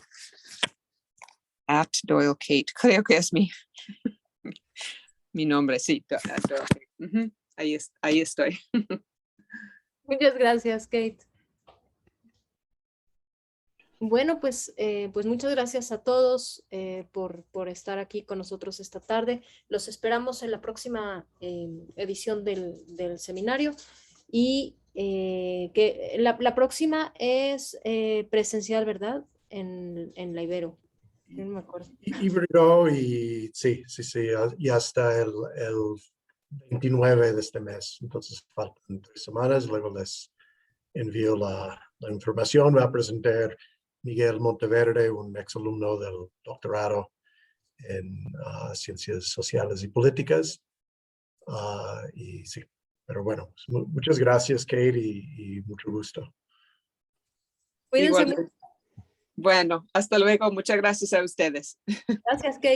@DoyleKate, creo que es mi nombre, sí, Doyle. Ahí estoy. Muchas gracias, Kate. Bueno, pues muchas gracias a todos por estar aquí con nosotros esta tarde. Los esperamos en la próxima edición del seminario y que la próxima es presencial, ¿verdad? En la Ibero. No me acuerdo. Ibero y sí, y hasta el 29 de este mes. Entonces faltan 3 semanas, luego les envío la información. Va a presentar Miguel Monteverde, un exalumno del doctorado en Ciencias Sociales y Políticas. Y sí, pero bueno, muchas gracias, Kate, y mucho gusto. Cuídense mucho. Bueno, hasta luego. Muchas gracias a ustedes. Gracias, Kate.